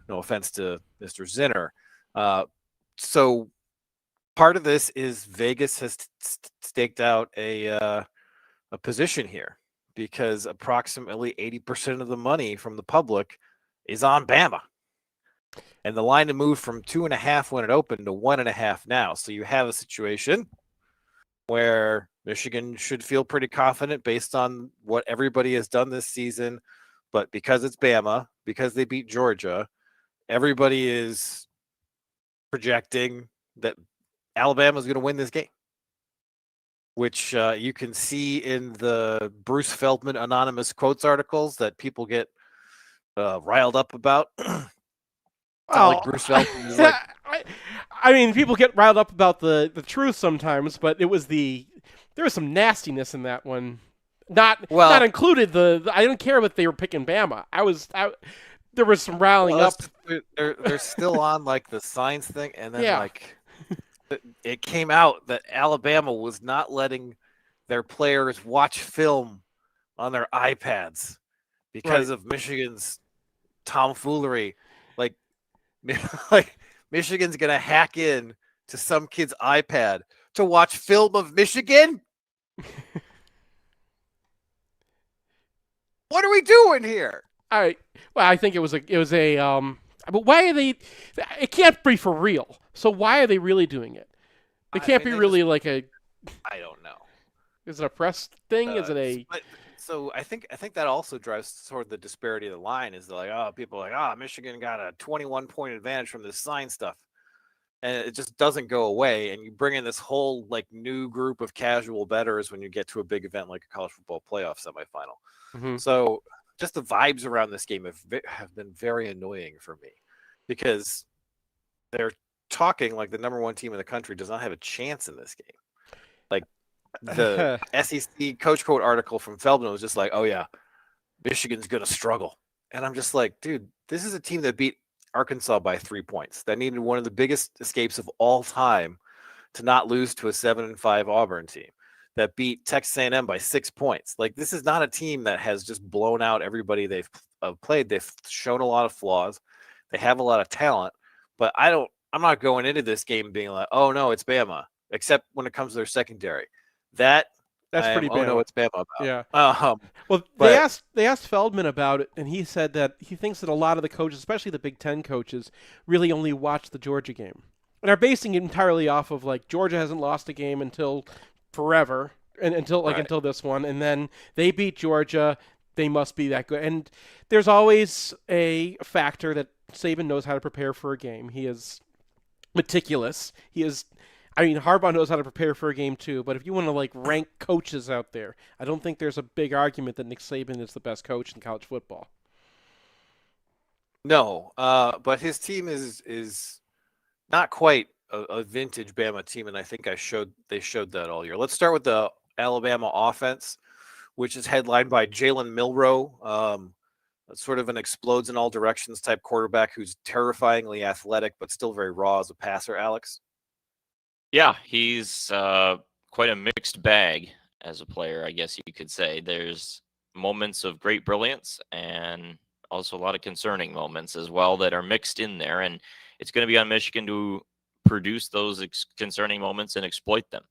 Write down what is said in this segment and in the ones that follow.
No offense to Mr. Zinner. So part of this is Vegas has staked out a position here because approximately 80% of the money from the public is on Bama. And the line to move from 2.5 when it opened to 1.5 now. So you have a situation where Michigan should feel pretty confident based on what everybody has done this season. But because it's Bama, because they beat Georgia, everybody is projecting that Alabama is going to win this game, which you can see in the Bruce Feldman anonymous quotes articles that people get riled up about. It's not like Well, Bruce Feldman is like, I mean, people get riled up about the truth sometimes, but there was some nastiness in that one. Not well, included I didn't care if they were picking Bama. There was some riling up. they're still on like the science thing, and then Yeah, like it came out that Alabama was not letting their players watch film on their iPads because right. of Michigan's tomfoolery. Like, like Michigan's gonna hack in to some kid's iPad to watch film of Michigan. What are we doing here? I well, I think it was a But why are they? It can't be for real. So why are they really doing it? It I can't mean, be they just really like a. I don't know. Is it a press thing? Is it a? But so I think that also drives toward the disparity of the line is like, oh, people are like, oh, Michigan got a 21-point advantage from this sign stuff, and it just doesn't go away. And you bring in this whole like new group of casual bettors when you get to a big event like a college football playoff semifinal. Mhm. So just the vibes around this game have been very annoying for me because they're talking like the number one team in the country does not have a chance in this game. Like the SEC coach quote article from Feldman was just like, "Oh yeah, Michigan's gonna struggle," and I'm just like, dude, this is a team that beat Arkansas by 3 points. That needed one of the biggest escapes of all time to not lose to a 7-5 Auburn team. That beat Texas A&M by 6 points. Like this is not a team that has just blown out everybody they've played. They've shown a lot of flaws. They have a lot of talent, but I'm not going into this game being like, oh no, it's Bama. Except when it comes to their secondary, that That's I am. pretty Oh no, Bama. it's Bama Yeah. about. Well, But they asked Feldman about it, and he said that he thinks that a lot of the coaches, especially the Big Ten coaches, really only watch the Georgia game and are basing it entirely off of like Georgia hasn't lost a game until forever, and right. until this one, and then they beat Georgia. They must be that good. And there's always a factor that Saban knows how to prepare for a game. He is meticulous. I mean, Harbaugh knows how to prepare for a game too. But if you want to like rank coaches out there, I don't think there's a big argument that Nick Saban is the best coach in college football. No, but his team is not quite a vintage Bama team, and I think they showed that all year. Let's start with the Alabama offense, which is headlined by Jalen Milroe, sort of an explodes in all directions type quarterback who's terrifyingly athletic but still very raw as a passer. Alex, Yeah, he's quite a mixed bag as a player, I guess you could say. There's moments of great brilliance and also a lot of concerning moments as well that are mixed in there. And it's going to be on Michigan to produce those concerning moments and exploit them.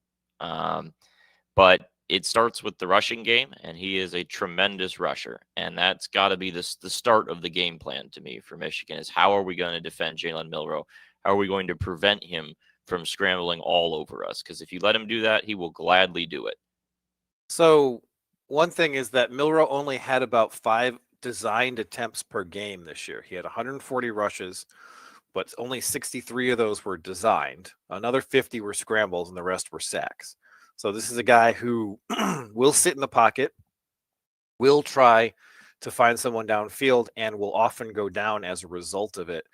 But it starts with the rushing game, and he is a tremendous rusher. And that's got to be the start of the game plan to me for Michigan is how are we going to defend Jalen Milroe? How are we going to prevent him from scrambling all over us? Because if you let him do that, he will gladly do it. so one thing is that Milroe only had about 5 designed attempts per game this year. He had 140 rushes, but only 63 of those were designed. Another 50 were scrambles, and the rest were sacks. So this is a guy who will sit in the pocket, will try to find someone downfield, and will often go down as a result of it.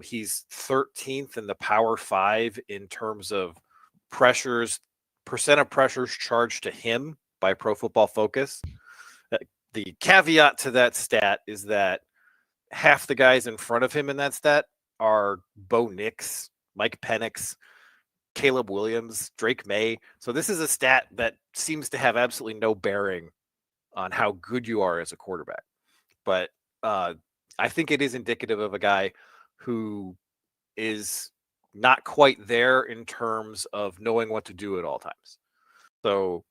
He's 13th in the Power Five in terms of pressures, percent of pressures charged to him by Pro Football Focus. The caveat to that stat is that half the guys in front of him in that stat are Bo Nix, Mike Penix, Caleb Williams, Drake May. So this is a stat that seems to have absolutely no bearing on how good you are as a quarterback. But I think it is indicative of a guy who is not quite there in terms of knowing what to do at all times. So,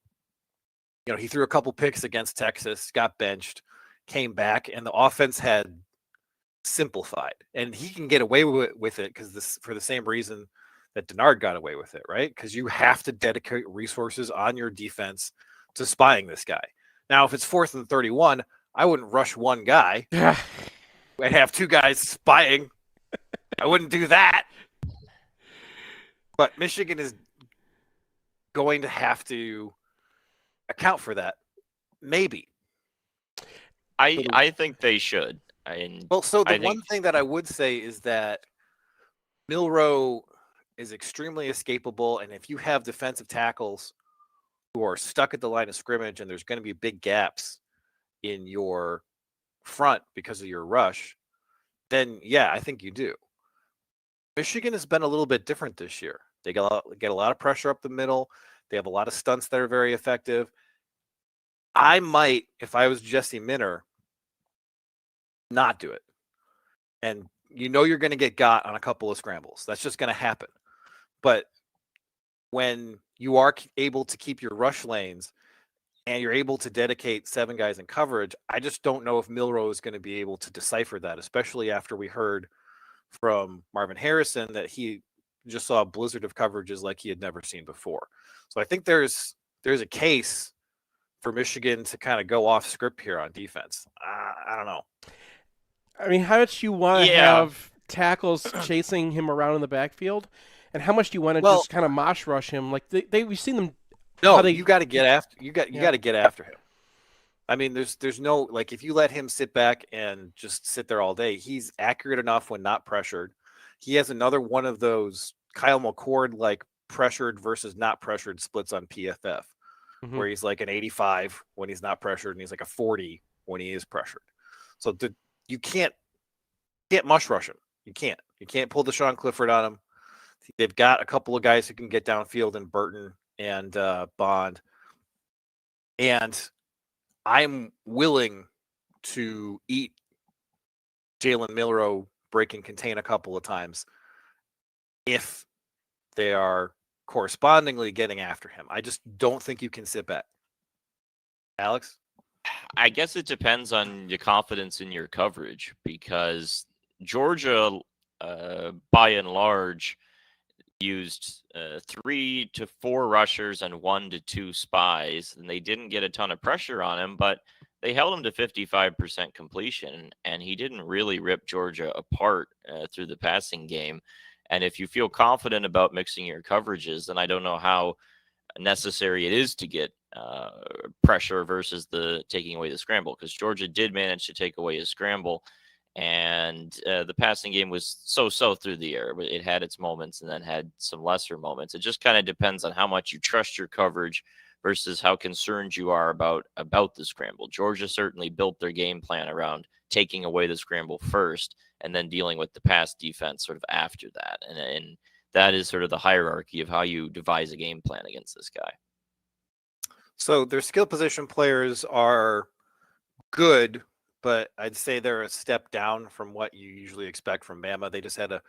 he threw a couple picks against Texas, got benched, came back, and the offense had simplified. And he can get away with it for the same reason that Denard got away with it, right? Because you have to dedicate resources on your defense to spying this guy. Now, if it's 4th and 31, I wouldn't rush one guy. I'd have two guys spying. I wouldn't do that. But Michigan is going to have to account for that. Maybe. I think they should. The one thing that I would say is that Milroe is extremely escapable, and if you have defensive tackles who are stuck at the line of scrimmage and there's going to be big gaps in your front because of your rush, then yeah, I think you do. Michigan has been a little bit different this year. They get a lot of pressure up the middle. They have a lot of stunts that are very effective. I might, if I was Jesse Minter, not do it. And you're going to get got on a couple of scrambles. That's just going to happen. But when you are able to keep your rush lanes and you're able to dedicate 7 guys in coverage, I just don't know if Milroe is going to be able to decipher that, especially after we heard from Marvin Harrison that he just saw a blizzard of coverages like he had never seen before. So I think there's a case for Michigan to kind of go off script here on defense. I don't know. I mean, how much you want to have tackles chasing him around in the backfield, and how much do you want to just kind of mosh rush him? Like we've seen them. No, you got to get after. You got to get after him. I mean, there's no, like, if you let him sit back and just sit there all day, he's accurate enough when not pressured. He has another one of those Kyle McCord like pressured versus not pressured splits on PFF, where he's like an 85 when he's not pressured and he's like a 40 when he is pressured. So you can't mush rush him. You can't pull the Sean Clifford on him. They've got a couple of guys who can get downfield in Burton and Bond. And I'm willing to eat Jalen Milroe break and contain a couple of times if they are correspondingly getting after him. I just don't think you can sit back. Alex? I guess it depends on your confidence in your coverage, because Georgia, by and large, used 3 to 4 rushers and 1 to 2 spies, and they didn't get a ton of pressure on him, but they held him to 55% completion, and he didn't really rip Georgia apart through the passing game. And if you feel confident about mixing your coverages, then I don't know how necessary it is to get pressure versus the taking away the scramble, because Georgia did manage to take away a scramble, and the passing game was so through the air. But it had its moments and then had some lesser moments. It just kind of depends on how much you trust your coverage versus how concerned you are about the scramble. Georgia certainly built their game plan around taking away the scramble first and then dealing with the pass defense sort of after that. And that is sort of the hierarchy of how you devise a game plan against this guy. So their skill position players are good, but I'd say they're a step down from what you usually expect from Bama. They just had a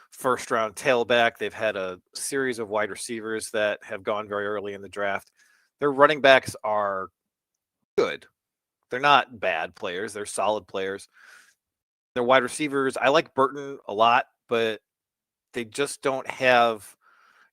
first-round tailback. They've had a series of wide receivers that have gone very early in the draft. Their running backs are good. They're not bad players. They're solid players. Their wide receivers, I like Burton a lot, but they just don't have,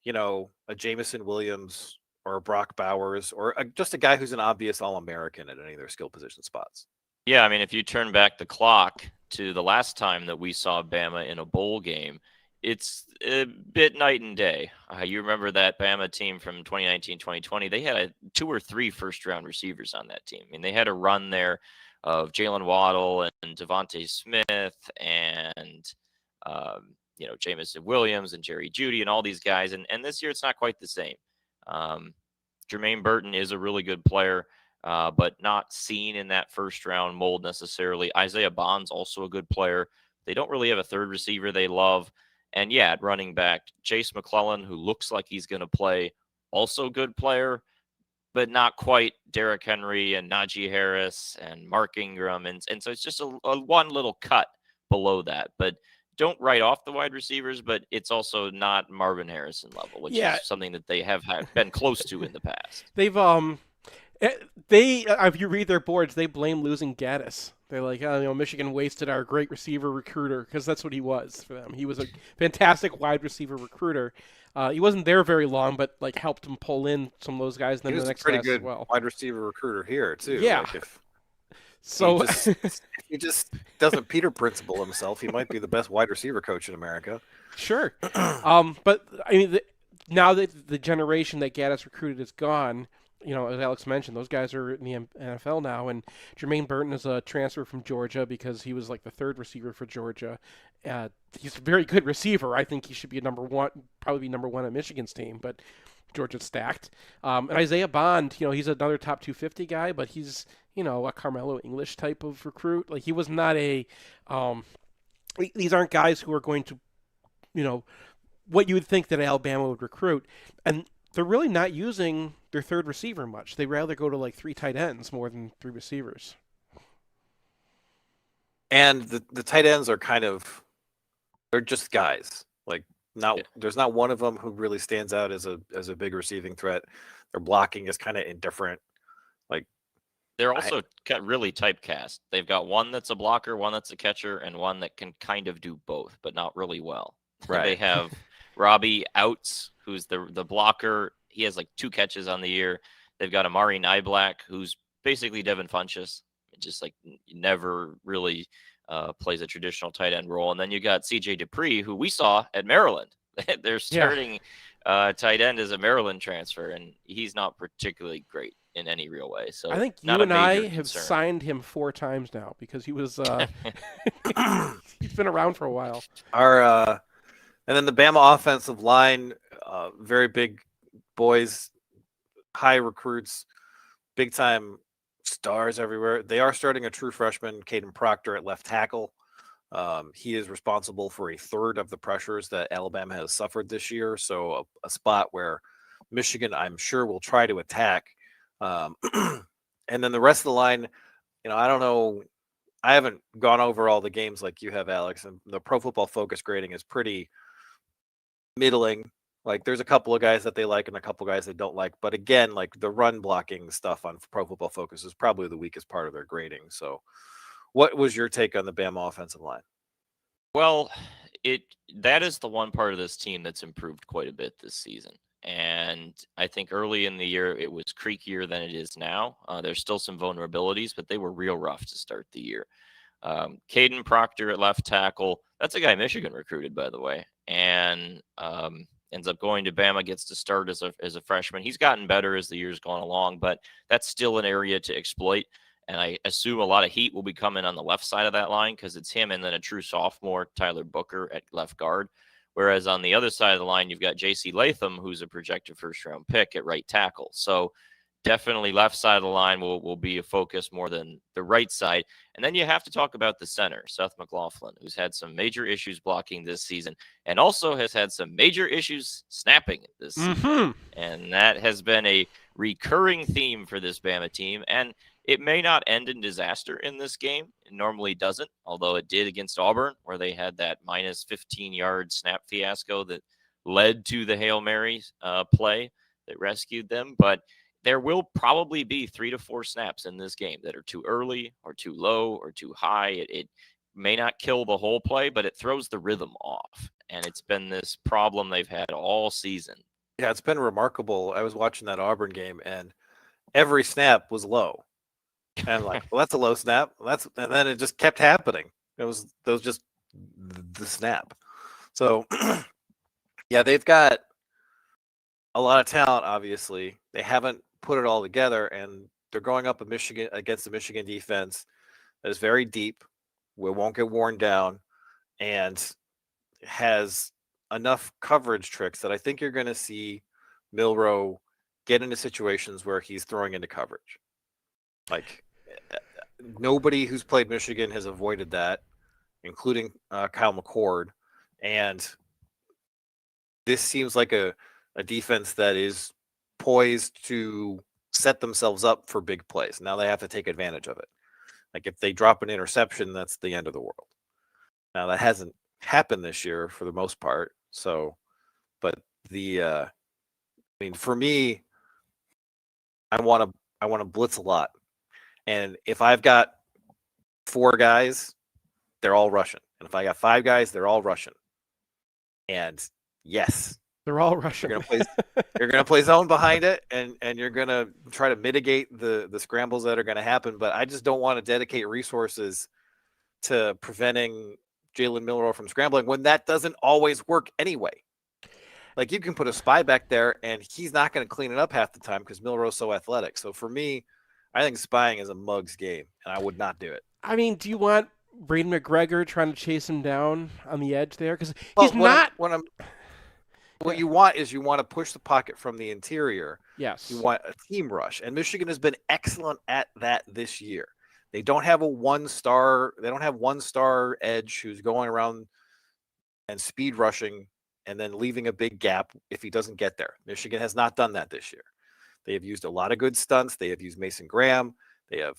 a Jamison Williams or a Brock Bowers or just a guy who's an obvious All-American at any of their skill position spots. Yeah, I mean, if you turn back the clock to the last time that we saw Bama in a bowl game, it's a bit night and day. You remember that Bama team from 2019-2020? They had 2 or 3 first-round receivers on that team. I mean, they had a run there of Jalen Waddle and Devontae Smith and Jamison Williams and Jerry Jeudy and all these guys. And this year it's not quite the same. Jermaine Burton is a really good player, but not seen in that first-round mold necessarily. Isaiah Bond's also a good player. They don't really have a third receiver they love. And yeah, at running back, Chase McClellan, who looks like he's going to play, also good player, but not quite Derrick Henry and Najee Harris and Mark Ingram. And so it's just a one little cut below that. But don't write off the wide receivers, but it's also not Marvin Harrison level, which is something that they have been close to in the past. They've if you read their boards, they blame losing Gaddis. They're like, Michigan wasted our great receiver recruiter, because that's what he was for them. He was a fantastic wide receiver recruiter. He wasn't there very long, but like helped him pull in some of those guys. And then he was the next a pretty class good as well. wide receiver recruiter here too. Yeah. Like if he just doesn't Peter Principle himself, he might be the best wide receiver coach in America. Sure. But I mean, now that the generation that Gaddis recruited is gone, as Alex mentioned, those guys are in the NFL now, and Jermaine Burton is a transfer from Georgia because he was like the third receiver for Georgia. He's a very good receiver. I think he should be probably be number one at Michigan's team, but Georgia's stacked. And Isaiah Bond, he's another top 250 guy, but he's, a Carmelo English type of recruit. Like, he was not these aren't guys who are going to, what you would think that Alabama would recruit. And they're really not using their third receiver much. They rather go to like 3 tight ends more than 3 receivers. And the tight ends are they're just guys. Like, there's not one of them who really stands out as a big receiving threat. Their blocking is kind of indifferent. Like, they're also really typecast. They've got one that's a blocker, one that's a catcher, and one that can kind of do both, but not really well. Right. They have Robbie Outs, who's the blocker. He has like 2 catches on the year. They've got Amari Niblack, who's basically Devin Funchess, just like never really plays a traditional tight end role. And then you got CJ Dupree, who we saw at Maryland. Their starting tight end is a Maryland transfer, and he's not particularly great in any real way. So I think you and I have signed him 4 times now because he was he's been around for a while. And then the Bama offensive line, very big boys, high recruits, big time stars everywhere. They are starting a true freshman, Caden Proctor, at left tackle. He is responsible for a third of the pressures that Alabama has suffered this year. So a spot where Michigan, I'm sure, will try to attack. And then the rest of the line, I don't know. I haven't gone over all the games like you have, Alex, and the Pro Football Focus grading is pretty middling. Like, there's a couple of guys that they like and a couple of guys they don't like. But again, like, the run blocking stuff on Pro Football Focus is probably the weakest part of their grading. So what was your take on the Bama offensive line? Well, that is the one part of this team that's improved quite a bit this season. And I think early in the year, it was creakier than it is now. There's still some vulnerabilities, but they were real rough to start the year. Caden Proctor at left tackle. That's a guy Michigan recruited, by the way, and ends up going to Bama, gets to start as a freshman. He's gotten better as the year's gone along, but that's still an area to exploit. And I assume a lot of heat will be coming on the left side of that line because it's him and then a true sophomore, Tyler Booker, at left guard. Whereas on the other side of the line, you've got J.C. Latham, who's a projected first-round pick at right tackle. So definitely left side of the line will be a focus more than the right side. And then you have to talk about the center, Seth McLaughlin, who's had some major issues blocking this season and also has had some major issues snapping this season. And that has been a recurring theme for this Bama team. And it may not end in disaster in this game. It normally doesn't, although it did against Auburn, where they had that minus 15-yard snap fiasco that led to the Hail Mary play that rescued them. But there will probably be 3 to 4 snaps in this game that are too early or too low or too high. It may not kill the whole play, but it throws the rhythm off. And it's been this problem they've had all season. Yeah, it's been remarkable. I was watching that Auburn game, and every snap was low. And like, well, that's a low snap. And then it just kept happening. That was just the snap. So, yeah, they've got a lot of talent. Obviously, they haven't put it all together, and they're going up against the Michigan defense that is very deep. We won't get worn down, and has enough coverage tricks that I think you're going to see Milroe get into situations where he's throwing into coverage. Like, nobody who's played Michigan has avoided that, including Kyle McCord. And this seems like a defense that is poised to set themselves up for big plays. Now they have to take advantage of it. Like if they drop an interception, that's the end of the world. Now that hasn't happened this year for the most part. So, but I mean, for me, I want to blitz a lot, and if I've got 4 guys, they're all Russian, and if I got 5 guys, they're all Russian. And yes, They're all Russian. You're gonna play zone behind it, and you're gonna try to mitigate the scrambles that are gonna happen. But I just don't want to dedicate resources to preventing Jalen Milroe from scrambling when that doesn't always work anyway. Like you can put a spy back there, and he's not going to clean it up half the time because Milroe's so athletic. So for me, I think spying is a mug's game, and I would not do it. I mean, do you want Braden McGregor trying to chase him down on the edge there? Because he's not. What you want is you want to push the pocket from the interior. Yes. You want a team rush, and Michigan has been excellent at that this year. They don't have a one-star. They don't have one-star edge who's going around and speed rushing and then leaving a big gap if he doesn't get there. Michigan has not done that this year. They have used a lot of good stunts. They have used Mason Graham. They have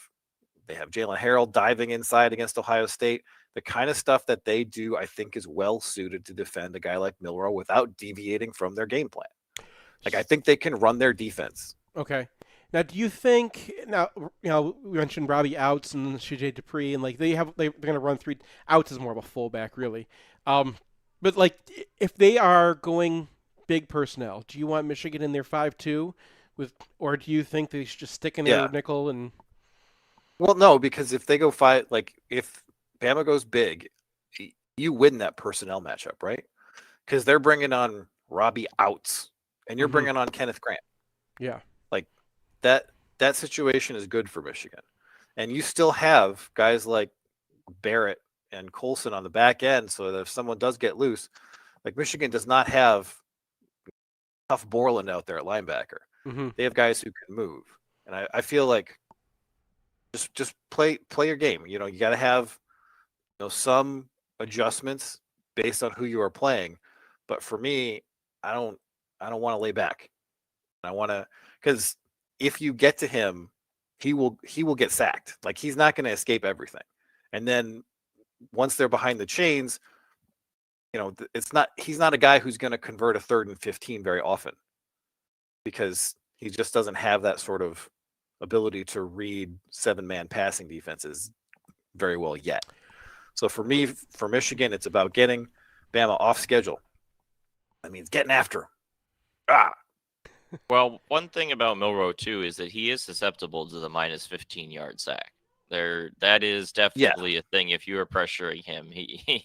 Jalen Harrell diving inside against Ohio State. The kind of stuff that they do, I think, is well suited to defend a guy like Milroe without deviating from their game plan. Like I think they can run their defense. Okay. Now, do you think we mentioned Robbie Outs and CJ Dupree, and like they're going to run 3 Outs is more of a fullback, really. But like if they are going big personnel, do you want Michigan in their 5-2 or do you think they should just stick in their nickel and? Well, no, because if they go 5, like if Bama goes big, you win that personnel matchup, right? Because they're bringing on Robbie Outs, and you're bringing on Kenneth Grant. Yeah. Like that situation is good for Michigan. And you still have guys like Barrett and Colson on the back end so that if someone does get loose, like Michigan does not have tough Borland out there at linebacker. Mm-hmm. They have guys who can move. And I feel like just play your game. You got to have some adjustments based on who you are playing. But for me, I don't want to lay back. I want to, because if you get to him, he will get sacked. Like he's not going to escape everything. And then once they're behind the chains, he's not a guy who's going to convert a 3rd and 15 very often because he just doesn't have that sort of ability to read 7-man passing defenses very well yet. So for me, for Michigan, it's about getting Bama off schedule. That means getting after him. Well, one thing about Milroe too is that he is susceptible to the minus 15-yard sack. That is definitely a thing. If you are pressuring him, he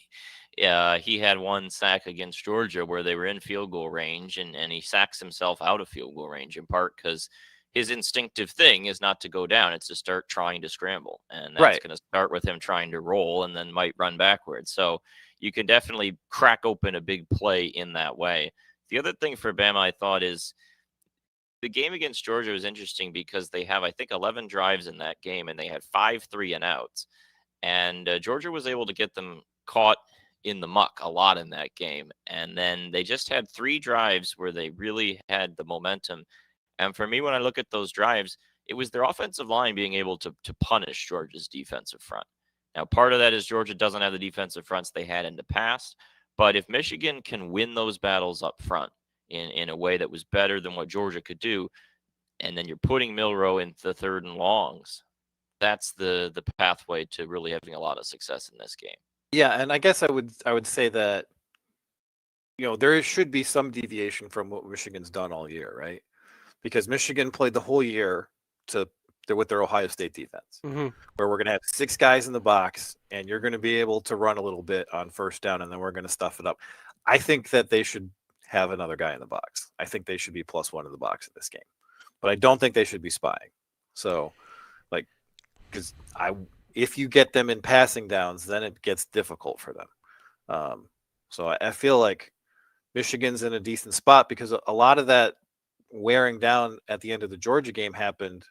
had 1 sack against Georgia where they were in field goal range, and he sacks himself out of field goal range in part because his instinctive thing is not to go down; it's to start trying to scramble, and that's going to start with him trying to roll and then might run backwards. So you can definitely crack open a big play in that way. The other thing for Bama, I thought, is the game against Georgia was interesting because they have, I think, 11 drives in that game, and they had 5 3-and-outs. And Georgia was able to get them caught in the muck a lot in that game. And then they just had 3 drives where they really had the momentum. And for me, when I look at those drives, it was their offensive line being able to punish Georgia's defensive front. Now, part of that is Georgia doesn't have the defensive fronts they had in the past. But if Michigan can win those battles up front, in a way that was better than what Georgia could do, and then you're putting Milroe in the 3rd and longs, that's the pathway to really having a lot of success in this game. Yeah, and I guess I would say that there should be some deviation from what Michigan's done all year, right? Because Michigan played the whole year with their Ohio State defense, where we're going to have 6 guys in the box, and you're going to be able to run a little bit on first down, and then we're going to stuff it up. I think that they should have another guy in the box. I think they should be +1 in the box in this game, but I don't think they should be spying. So, because if you get them in passing downs, then it gets difficult for them. So I feel like Michigan's in a decent spot because a lot of that wearing down at the end of the Georgia game happened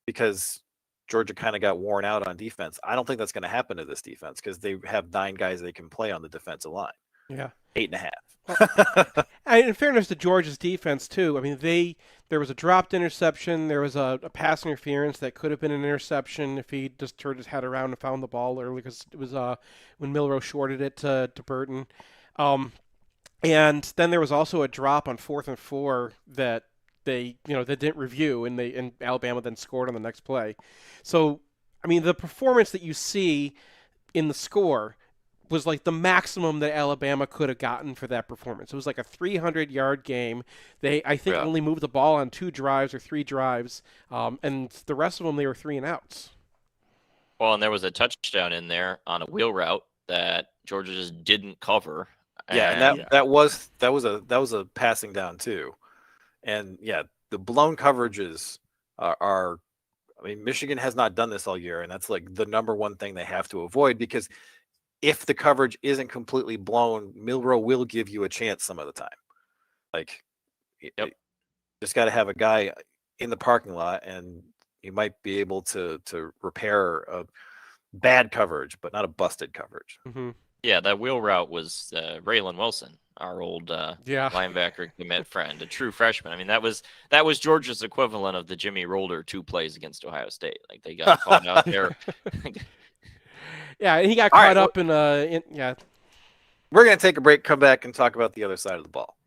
because Georgia kind of got worn out on defense. I don't think that's going to happen to this defense because they have 9 guys they can play on the defensive line. Yeah. 8.5. And in fairness to Georgia's defense too, I mean there was a dropped interception, there was a pass interference that could have been an interception if he just turned his head around and found the ball early, because it was when Milroe shorted it to Burton, and then there was also a drop on 4th and 4 that they didn't review, and Alabama then scored on the next play. So I mean the performance that you see in the score was like the maximum that Alabama could have gotten for that performance. It was like a 300-yard game. They, I think, only moved the ball on 2 drives or 3 drives, and the rest of them they were 3 and outs. Well, and there was a touchdown in there on a wheel route that Georgia just didn't cover. And that was a passing down too, and the blown coverages are. I mean, Michigan has not done this all year, and that's like the number one thing they have to avoid, because if the coverage isn't completely blown, Milroe will give you a chance some of the time. Like, just got to have a guy in the parking lot, and you might be able to repair a bad coverage, but not a busted coverage. Mm-hmm. Yeah, that wheel route was Raylan Wilson, our old linebacker commit friend, a true freshman. I mean, that was Georgia's equivalent of the Jimmy Rolder 2 plays against Ohio State. Like, they got caught out there. Yeah, and he got caught up in. We're going to take a break, come back, and talk about the other side of the ball.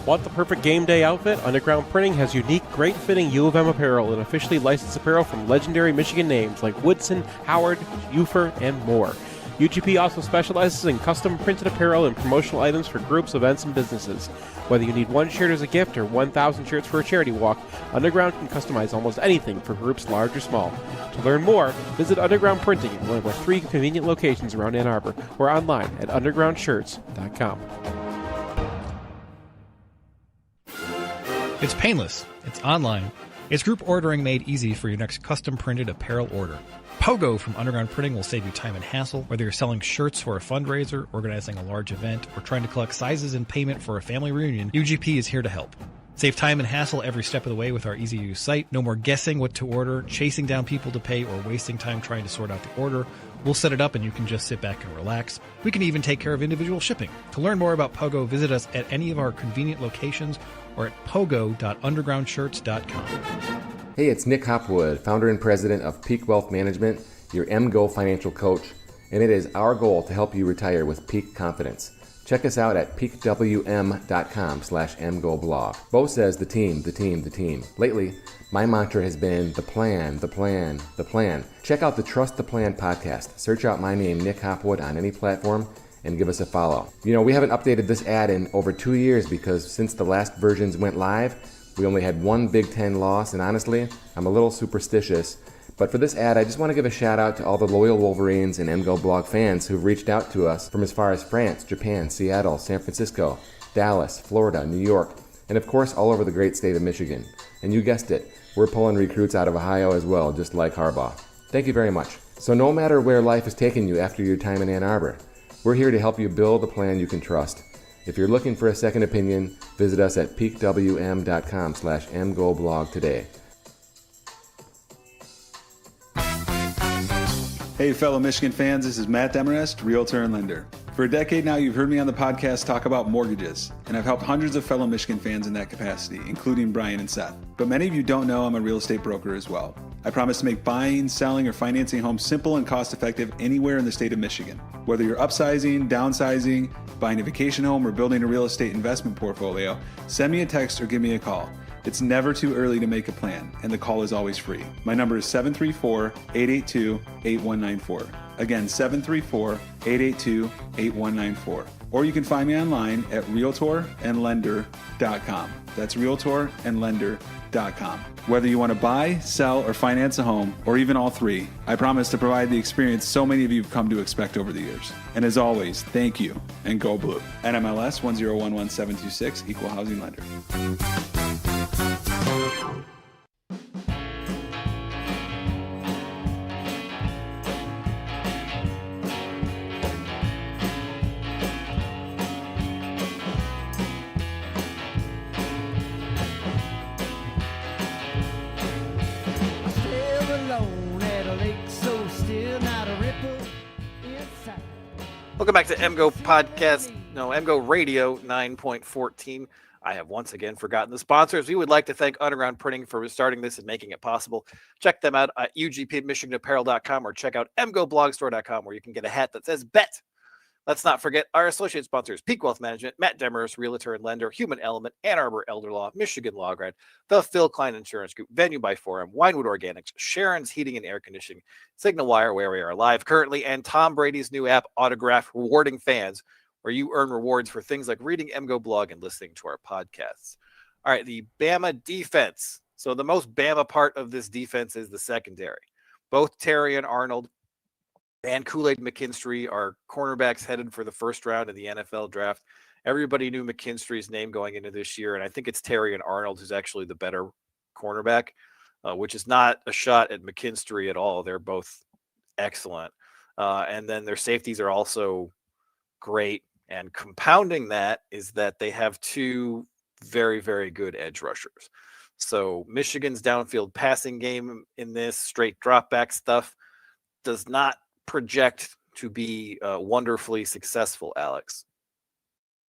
Want the perfect game day outfit? Underground Printing has unique, great-fitting U of M apparel and officially licensed apparel from legendary Michigan names like Woodson, Howard, Ufer, and more. UGP also specializes in custom printed apparel and promotional items for groups, events, and businesses. Whether you need 1 shirt as a gift or 1,000 shirts for a charity walk, Underground can customize almost anything for groups large or small. To learn more, visit Underground Printing in one of our 3 convenient locations around Ann Arbor or online at undergroundshirts.com. It's painless. It's online. It's group ordering made easy for your next custom printed apparel order. Pogo from Underground Printing will save you time and hassle, whether you're selling shirts for a fundraiser, organizing a large event, or trying to collect sizes and payment for a family reunion. UGP is here to help. Save time and hassle every step of the way with our easy-to-use site. No more guessing what to order, chasing down people to pay, or wasting time trying to sort out the order. We'll set it up and you can just sit back and relax. We can even take care of individual shipping. To learn more about Pogo, visit us at any of our convenient locations or at pogo.undergroundshirts.com. Hey, it's Nick Hopwood, founder and president of Peak Wealth Management, your MGO financial coach, and it is our goal to help you retire with peak confidence. Check us out at peakwm.com/MGoBlog. Bo says the team, the team, the team. Lately, my mantra has been the plan, the plan, the plan. Check out the Trust the Plan podcast. Search out my name, Nick Hopwood, on any platform and give us a follow. You know, we haven't updated this ad in over 2 years because since the last versions went live, we only had 1 Big Ten loss, and honestly, I'm a little superstitious. But for this ad, I just want to give a shout out to all the loyal Wolverines and MGoBlog fans who've reached out to us from as far as France, Japan, Seattle, San Francisco, Dallas, Florida, New York, and of course all over the great state of Michigan. And you guessed it, we're pulling recruits out of Ohio as well, just like Harbaugh. Thank you very much. So no matter where life has taken you after your time in Ann Arbor, we're here to help you build a plan you can trust. If you're looking for a second opinion, visit us at peakwm.com/MGoBlog today. Hey, fellow Michigan fans, this is Matt Demarest, Realtor and Lender. For a decade now, you've heard me on the podcast talk about mortgages, and I've helped hundreds of fellow Michigan fans in that capacity, including Brian and Seth. But many of you don't know I'm a real estate broker as well. I promise to make buying, selling, or financing homes simple and cost-effective anywhere in the state of Michigan. Whether you're upsizing, downsizing, buying a vacation home, or building a real estate investment portfolio, send me a text or give me a call. It's never too early to make a plan, and the call is always free. My number is 734-882-8194. Again, 734-882-8194. Or you can find me online at realtorandlender.com. That's realtorandlender.com. Whether you want to buy, sell, or finance a home, or even all three, I promise to provide the experience so many of you have come to expect over the years. And as always, thank you, and go blue. NMLS 1011726, Equal Housing Lender. Welcome back to MGoRadio 9.14. I have once again forgotten the sponsors. We would like to thank Underground Printing for starting this and making it possible. Check them out at ugpmichiganapparel.com or check out mgoblogstore.com where you can get a hat that says bet. Let's not forget our associate sponsors, Peak Wealth Management, Matt Demarest, Realtor and Lender, Human Element, Ann Arbor Elder Law, Michigan Law Grad, the Phil Klein Insurance Group, Venue by Forum, Winewood Organics, Sharon's Heating and Air Conditioning, Signal Wire, where we are live currently, and Tom Brady's new app, Autograph, rewarding fans, where you earn rewards for things like reading MGO blog and listening to our podcasts. All right, the Bama defense. So the most Bama part of this defense is the secondary. Both Terry and Arnold and Kool-Aid McKinstry are cornerbacks headed for the first round of the NFL draft. Everybody knew McKinstry's name going into this year, and I think it's Terry and Arnold who's actually the better cornerback, which is not a shot at McKinstry at all. They're both excellent. And then their safeties are also great. And compounding that is that they have two very, very good edge rushers. So Michigan's downfield passing game in this straight drop back stuff does not project to be wonderfully successful, Alex.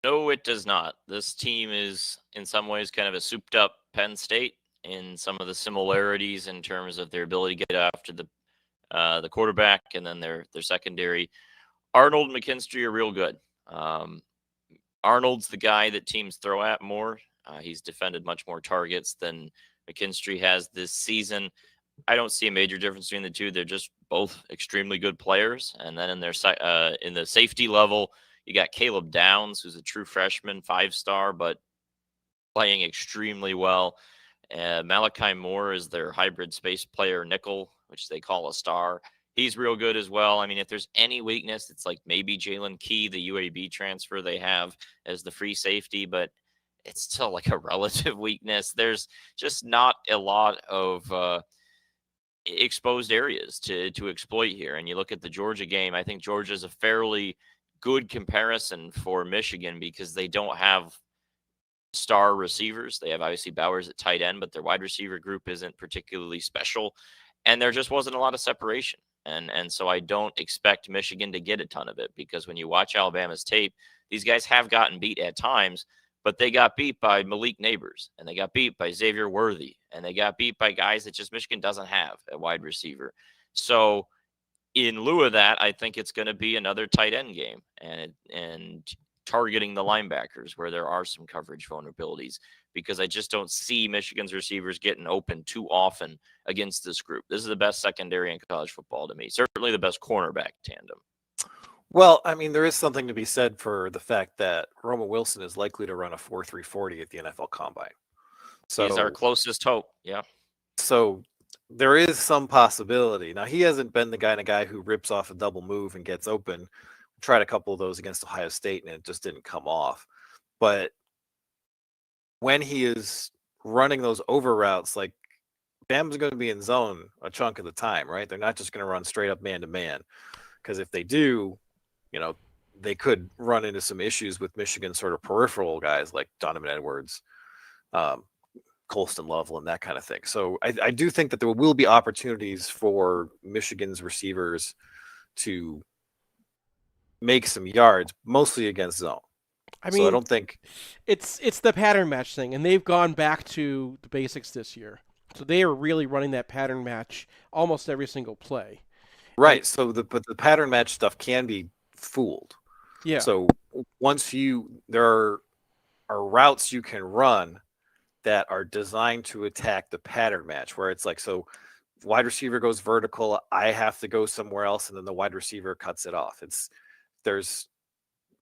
No, it does not. This team is in some ways kind of a souped up Penn State in some of the similarities in terms of their ability to get after the quarterback and then their secondary. Arnold and McKinstry are real good. Arnold's the guy that teams throw at more. He's defended much more targets than McKinstry has this season. I don't see a major difference between the two. They're just both extremely good players. And then in their in the safety level, you got Caleb Downs, who's a true freshman, 5-star, but playing extremely well. Malachi Moore is their hybrid space player nickel, which they call a star. He's real good as well. I mean, if there's any weakness, it's like maybe Jalen Key, the UAB transfer they have as the free safety, but it's still like a relative weakness. There's just not a lot of exposed areas to exploit here. And you look at the Georgia game, I think Georgia is a fairly good comparison for Michigan because they don't have star receivers. They have obviously Bowers at tight end, but their wide receiver group isn't particularly special. And there just wasn't a lot of separation. And so I don't expect Michigan to get a ton of it because when you watch Alabama's tape, these guys have gotten beat at times, but they got beat by Malik Neighbors, and they got beat by Xavier Worthy, and they got beat by guys that just Michigan doesn't have at wide receiver. So in lieu of that, I think it's going to be another tight end game and targeting the linebackers where there are some coverage vulnerabilities because I just don't see Michigan's receivers getting open too often against this group. This is the best secondary in college football to me, certainly the best cornerback tandem. Well, I mean, there is something to be said for the fact that Roma Wilson is likely to run a 4.3 40 at the NFL Combine. So he's our closest hope. Yeah. So there is some possibility. Now, he hasn't been the kind of guy who rips off a double move and gets open. Tried a couple of those against Ohio State, and it just didn't come off. But when he is running those over routes, like Bama's going to be in zone a chunk of the time, right? They're not just going to run straight up man-to-man. Because if they do, you know, they could run into some issues with Michigan sort of peripheral guys like Donovan Edwards, Colston Lovell, and that kind of thing. So I do think that there will be opportunities for Michigan's receivers to make some yards, mostly against zone. I mean, so I don't think it's the pattern match thing, and they've gone back to the basics this year. So they are really running that pattern match almost every single play. Right. So but the pattern match stuff can be fooled. Yeah. So once there are routes you can run that are designed to attack the pattern match, where it's like, so wide receiver goes vertical, I have to go somewhere else, and then the wide receiver cuts it off.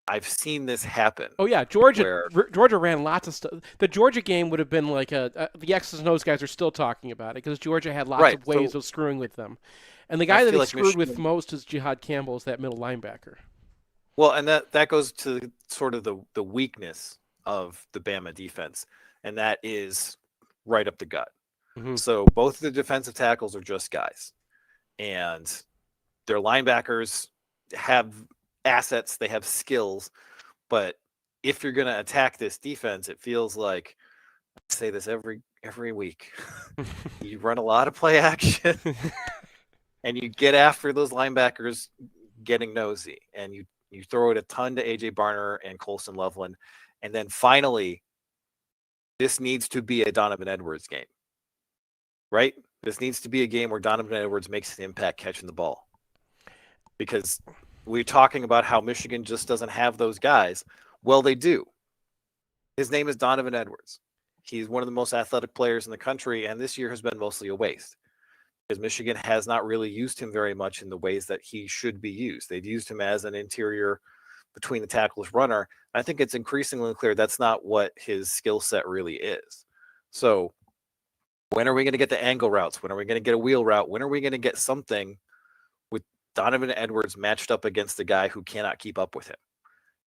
I've seen this happen. Oh yeah, Georgia ran lots of stuff. The Georgia game would have been like the X's and O's guys are still talking about it because Georgia had lots of ways of screwing with them. And the guy that they screwed with most is Jihad Campbell, is that middle linebacker. Well, and that goes to sort of the weakness of the Bama defense, and that is right up the gut. Mm-hmm. So both of the defensive tackles are just guys, and their linebackers have assets, they have skills, but if you're going to attack this defense, it feels like, I say this every week, you run a lot of play action and you get after those linebackers getting nosy, and You throw it a ton to AJ Barner and Colson Loveland. And then finally, this needs to be a Donovan Edwards game, right? This needs to be a game where Donovan Edwards makes an impact catching the ball. Because we're talking about how Michigan just doesn't have those guys. Well, they do. His name is Donovan Edwards. He's one of the most athletic players in the country, and this year has been mostly a waste because Michigan has not really used him very much in the ways that he should be used. They've used him as an interior between the tackles runner. I think it's increasingly clear that's not what his skill set really is. So when are we going to get the angle routes? When are we going to get a wheel route? When are we going to get something with Donovan Edwards matched up against a guy who cannot keep up with him?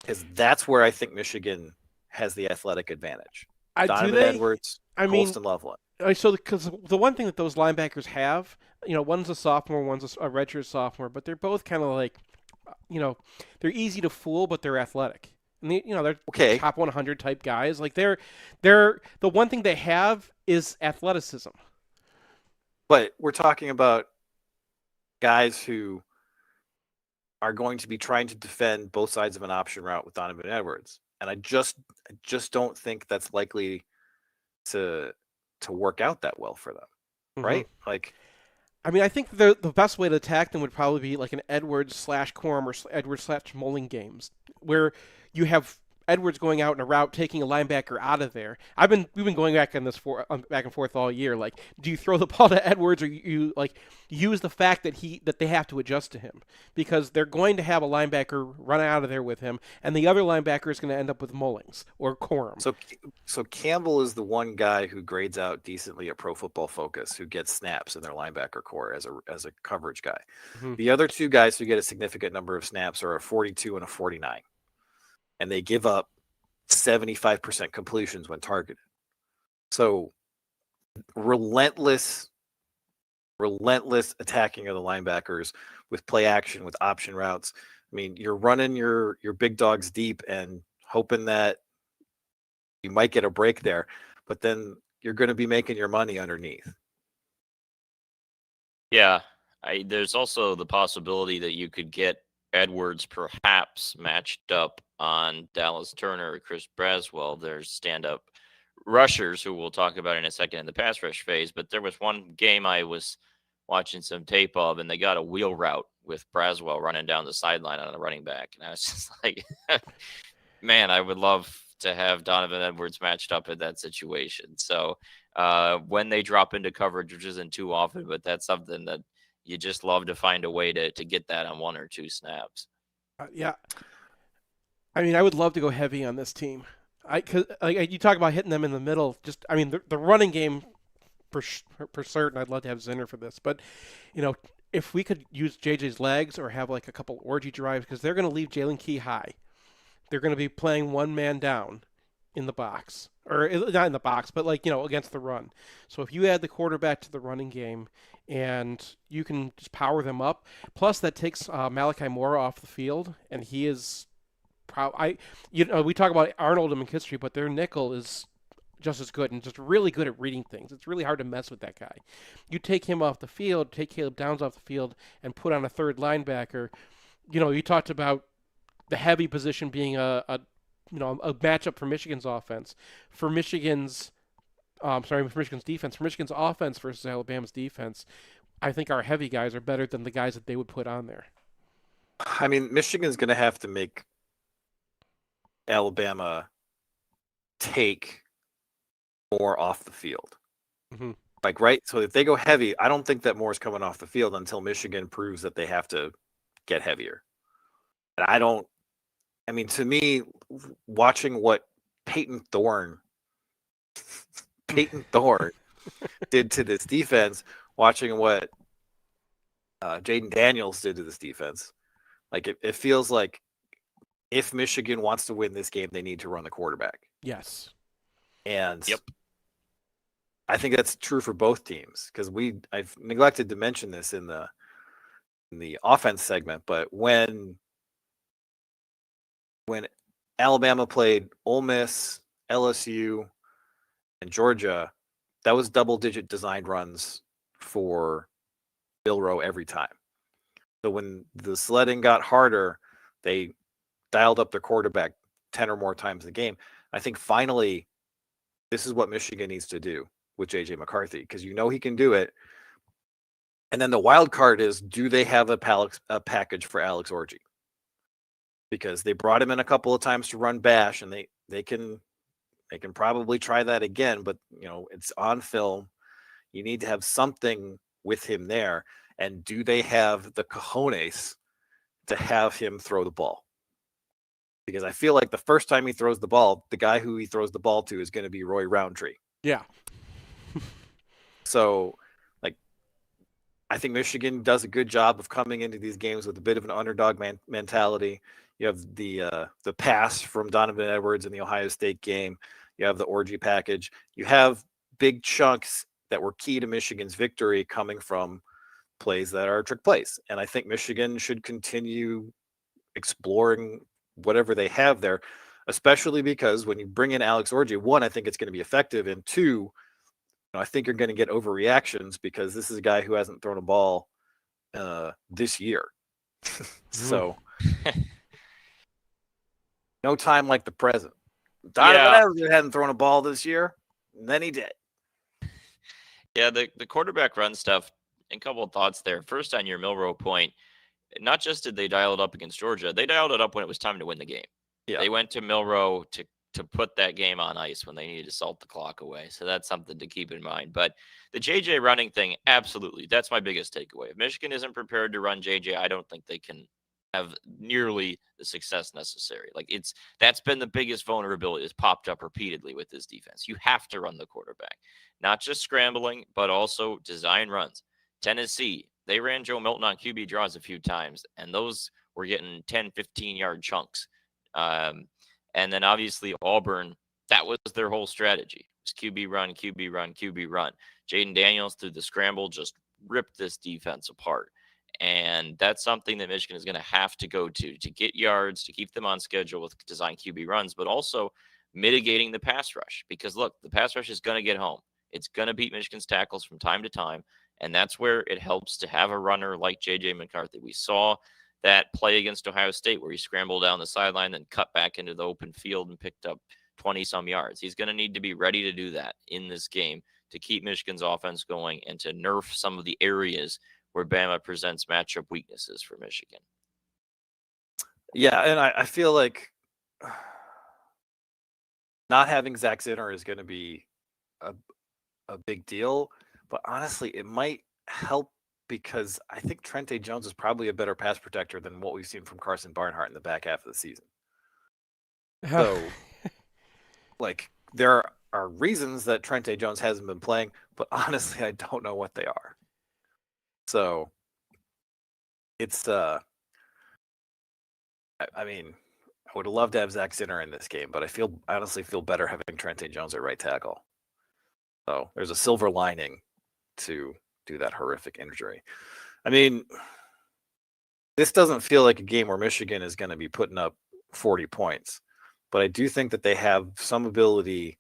Because that's where I think Michigan has the athletic advantage. Donovan Edwards, Colston Loveland. So because the one thing that those linebackers have, one's a sophomore, one's a redshirt sophomore, but they're both kind of like, they're easy to fool, but they're athletic. And they're top 100 type guys. Like they're the one thing they have is athleticism. But we're talking about guys who are going to be trying to defend both sides of an option route with Donovan Edwards. And I just don't think that's likely to work out that well for them, right? Like, I mean, I think the best way to attack them would probably be like an Edwards/Corum or Edwards/Mulling games, where you have Edwards going out in a route, taking a linebacker out of there. We've been going back on this back and forth all year. Like, do you throw the ball to Edwards, or you like use the fact that they have to adjust to him, because they're going to have a linebacker run out of there with him, and the other linebacker is going to end up with Mullings or Corum. So Campbell is the one guy who grades out decently at Pro Football Focus, who gets snaps in their linebacker core as a coverage guy. Mm-hmm. The other two guys who get a significant number of snaps are a 42 and a 49. And they give up 75% completions when targeted. So relentless attacking of the linebackers with play action, with option routes. I mean, you're running your big dogs deep and hoping that you might get a break there, but then you're going to be making your money underneath. Yeah. There's also the possibility that you could get Edwards perhaps matched up on Dallas Turner or Chris Braswell. There's stand-up rushers who we'll talk about in a second in the pass rush phase. But there was one game I was watching some tape of, and they got a wheel route with Braswell running down the sideline on a running back. And I was just like, man, I would love to have Donovan Edwards matched up in that situation. So when they drop into coverage, which isn't too often, but that's something that you just love to find a way to get that on one or two snaps. Yeah. I mean, I would love to go heavy on this team. Cause you talk about hitting them in the middle. The running game for certain. I'd love to have Zinner for this, but if we could use JJ's legs or have like a couple orgy drives, because they're going to leave Jalen Key high. They're going to be playing one man down in the box, or not in the box, but against the run. So if you add the quarterback to the running game and you can just power them up, plus that takes Malachi Moore off the field, and he is we talk about Arnold and McKinstry, but their nickel is just as good and just really good at reading things. It's really hard to mess with that guy. You take him off the field, take Caleb Downs off the field, and put on a third linebacker. You talked about the heavy position being a matchup for Michigan's offense. For Michigan's defense. For Michigan's offense versus Alabama's defense, I think our heavy guys are better than the guys that they would put on there. I mean, Michigan's going to have to make Alabama take more off the field. Mm-hmm. Right? So if they go heavy, I don't think that more is coming off the field until Michigan proves that they have to get heavier. And to me, watching what Peyton Thorne did to this defense, watching what Jaden Daniels did to this defense, it feels like if Michigan wants to win this game, they need to run the quarterback. Yes. And yep. I think that's true for both teams, because I've neglected to mention this in the offense segment, but when Alabama played Ole Miss, LSU, and Georgia, that was double-digit designed runs for Milroe every time. So when the sledding got harder, they dialed up their quarterback 10 or more times a game. I think finally, this is what Michigan needs to do with J.J. McCarthy, because he can do it. And then the wild card is, do they have a package for Alex Orji? Because they brought him in a couple of times to run bash, and they can probably try that again, but it's on film. You need to have something with him there. And do they have the cojones to have him throw the ball? Because I feel like the first time he throws the ball, the guy who he throws the ball to is going to be Roy Roundtree. Yeah. So, I think Michigan does a good job of coming into these games with a bit of an underdog mentality. You have the pass from Donovan Edwards in the Ohio State game. You have the Orji package. You have big chunks that were key to Michigan's victory coming from plays that are trick plays. And I think Michigan should continue exploring whatever they have there, especially because when you bring in Alex Orji, one, I think it's going to be effective, and two, I think you're going to get overreactions because this is a guy who hasn't thrown a ball this year. So no time like the present. Donovan Edwards hadn't thrown a ball this year, and then he did. Yeah, the quarterback run stuff, a couple of thoughts there. First, on your Milroe point, not just did they dial it up against Georgia, they dialed it up when it was time to win the game. Yeah. They went to Milroe to put that game on ice when they needed to salt the clock away. So that's something to keep in mind. But the JJ running thing, absolutely. That's my biggest takeaway. If Michigan isn't prepared to run JJ, I don't think they can have nearly the success necessary. That's been the biggest vulnerability that's popped up repeatedly with this defense. You have to run the quarterback, not just scrambling, but also design runs. Tennessee, they ran Joe Milton on QB draws a few times, and those were getting 10, 15-yard chunks. And then obviously Auburn, that was their whole strategy. It was QB run, QB run, QB run. Jaden Daniels through the scramble just ripped this defense apart. And that's something that Michigan is going to have to go to get yards, to keep them on schedule with design QB runs, but also mitigating the pass rush. Because look, the pass rush is going to get home. It's going to beat Michigan's tackles from time to time. And that's where it helps to have a runner like J.J. McCarthy. We saw that play against Ohio State where he scrambled down the sideline, then cut back into the open field and picked up 20-some yards. He's going to need to be ready to do that in this game to keep Michigan's offense going and to nerf some of the areas where Bama presents matchup weaknesses for Michigan. Yeah, and I feel like not having Zach Zinner is going to be a big deal, but honestly, it might help because I think Trente Jones is probably a better pass protector than what we've seen from Carson Barnhart in the back half of the season. So, there are reasons that Trente Jones hasn't been playing, but honestly, I don't know what they are. So, it's, I would have loved to have Zach Zinner in this game, but I honestly feel better having Trente Jones at right tackle. So, there's a silver lining to do that horrific injury. This doesn't feel like a game where Michigan is going to be putting up 40 points, but I do think that they have some ability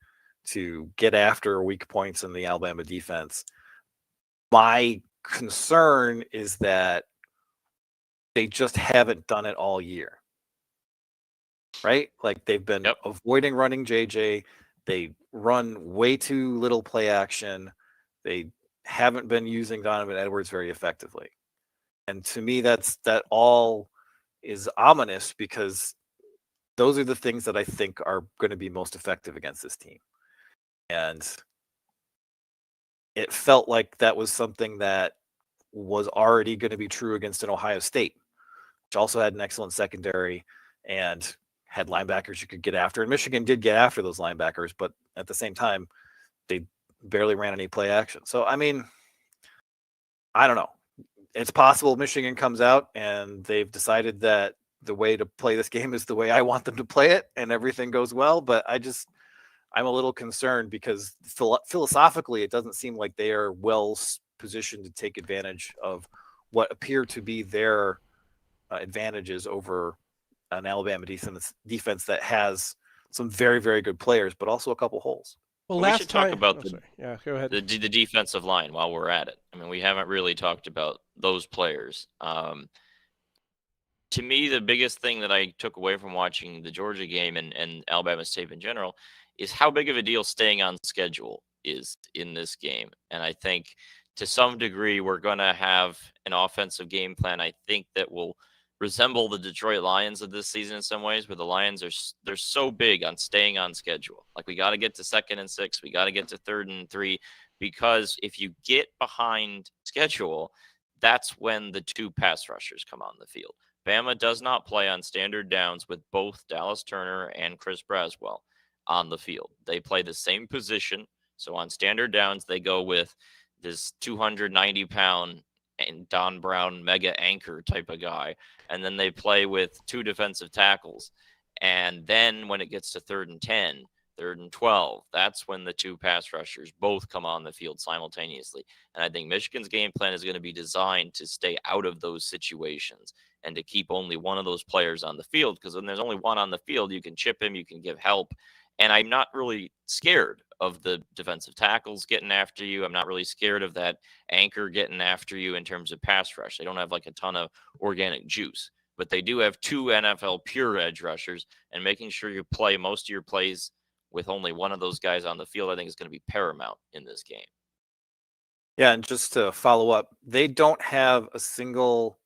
to get after weak points in the Alabama defense. My concern is that they just haven't done it all year, right? They've been avoiding running JJ. They run way too little play action. They haven't been using Donovan Edwards very effectively. And to me, that all is ominous because those are the things that I think are going to be most effective against this team. And it felt like that was something that was already going to be true against an Ohio State, which also had an excellent secondary and had linebackers you could get after. And Michigan did get after those linebackers, but at the same time, they barely ran any play action. So, I don't know. It's possible Michigan comes out and they've decided that the way to play this game is the way I want them to play it and everything goes well. But I'm a little concerned because philosophically, it doesn't seem like they are well positioned to take advantage of what appear to be their advantages over an Alabama defense that has some very, very good players, but also a couple holes. Well, we should talk about go ahead. The defensive line while we're at it. We haven't really talked about those players. To me, the biggest thing that I took away from watching the Georgia game and Alabama State in general is how big of a deal staying on schedule is in this game. And I think to some degree, we're going to have an offensive game plan, I think, that will resemble the Detroit Lions of this season in some ways, where the Lions they're so big on staying on schedule. Like, we got to get to 2nd and 6, we got to get to 3rd and 3, because if you get behind schedule, that's when the 2 pass rushers come on the field. Bama does not play on standard downs with both Dallas Turner and Chris Braswell on the field. They play the same position. So on standard downs, they go with this 290-pound and Don Brown mega anchor type of guy. And then they play with 2 defensive tackles. And then when it gets to 3rd and 10, 3rd and 12, that's when the 2 pass rushers both come on the field simultaneously. And I think Michigan's game plan is going to be designed to stay out of those situations and to keep only one of those players on the field, because when there's only one on the field, you can chip him, you can give help. And I'm not really scared of the defensive tackles getting after you. I'm not really scared of that anchor getting after you in terms of pass rush. They don't have like a ton of organic juice, but they do have 2 NFL pure edge rushers, and making sure you play most of your plays with only one of those guys on the field, I think is going to be paramount in this game. Yeah, and just to follow up, they don't have a single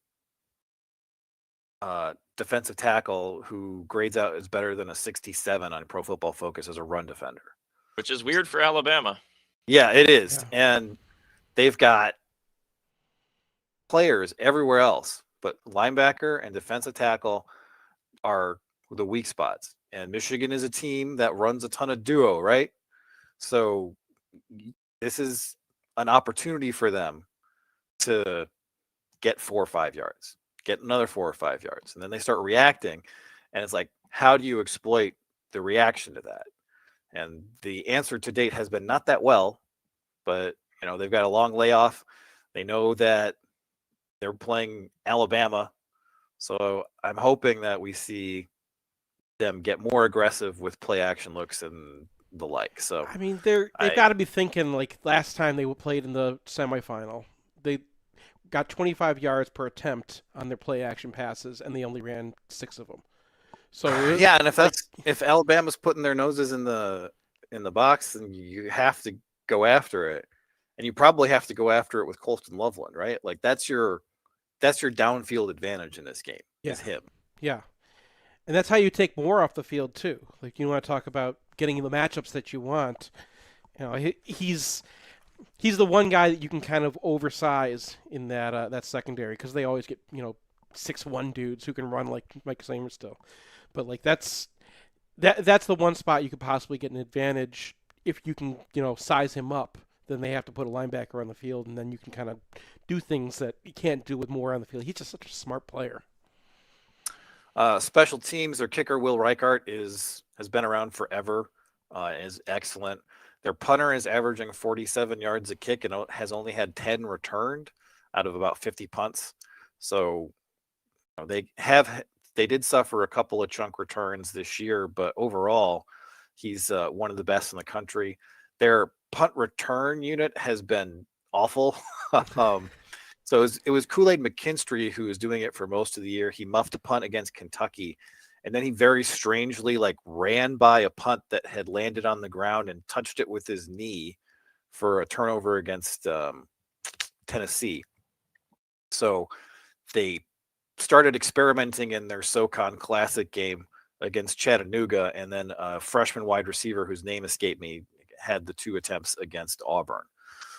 defensive tackle who grades out as better than a 67 on Pro Football Focus as a run defender. Which is weird for Alabama. Yeah, it is. Yeah. And they've got players everywhere else, but linebacker and defensive tackle are the weak spots. And Michigan is a team that runs a ton of duo, right? So this is an opportunity for them to get 4 or 5 yards, get another 4 or 5 yards. And then they start reacting. And it's like, how do you exploit the reaction to that? And the answer to date has been not that well, but they've got a long layoff. They know that they're playing Alabama. So I'm hoping that we see them get more aggressive with play action looks and the like. So I mean, they've got to be thinking like last time they played in the semifinal. They got 25 yards per attempt on their play action passes, and they only ran 6 of them. So yeah, and if Alabama's putting their noses in the box, then you have to go after it, and you probably have to go after it with Colston Loveland, right? Like that's your downfield advantage in this game. Is him. Yeah, and that's how you take more off the field too. Like you want to talk about getting the matchups that you want. He's the one guy that you can kind of oversize in that secondary, because they always get 6'1" dudes who can run like Mike Samer still. But like that's the one spot you could possibly get an advantage if you can size him up. Then they have to put a linebacker on the field, and then you can kind of do things that you can't do with Moore on the field. He's just such a smart player. Special teams, their kicker Will Reichart has been around forever, is excellent. Their punter is averaging 47 yards a kick and has only had 10 returned out of about 50 punts. So they did suffer a couple of chunk returns this year, but overall, he's one of the best in the country. Their punt return unit has been awful. So it was Kool-Aid McKinstry who was doing it for most of the year. He muffed a punt against Kentucky, and then he very strangely ran by a punt that had landed on the ground and touched it with his knee for a turnover against Tennessee. So they started experimenting in their SoCon Classic game against Chattanooga, and then a freshman wide receiver whose name escaped me had the 2 attempts against Auburn.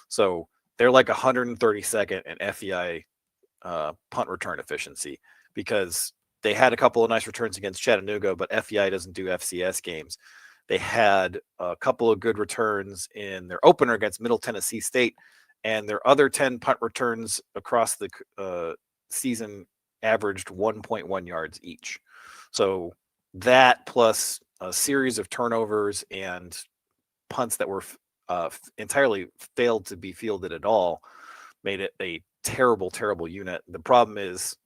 So they're like 132nd in FEI punt return efficiency, because they had a couple of nice returns against Chattanooga, but FEI doesn't do FCS games. They had a couple of good returns in their opener against Middle Tennessee State, and their other 10 punt returns across the season averaged 1.1 yards each. So that plus a series of turnovers and punts that were entirely failed to be fielded at all made it a terrible, terrible unit. The problem is,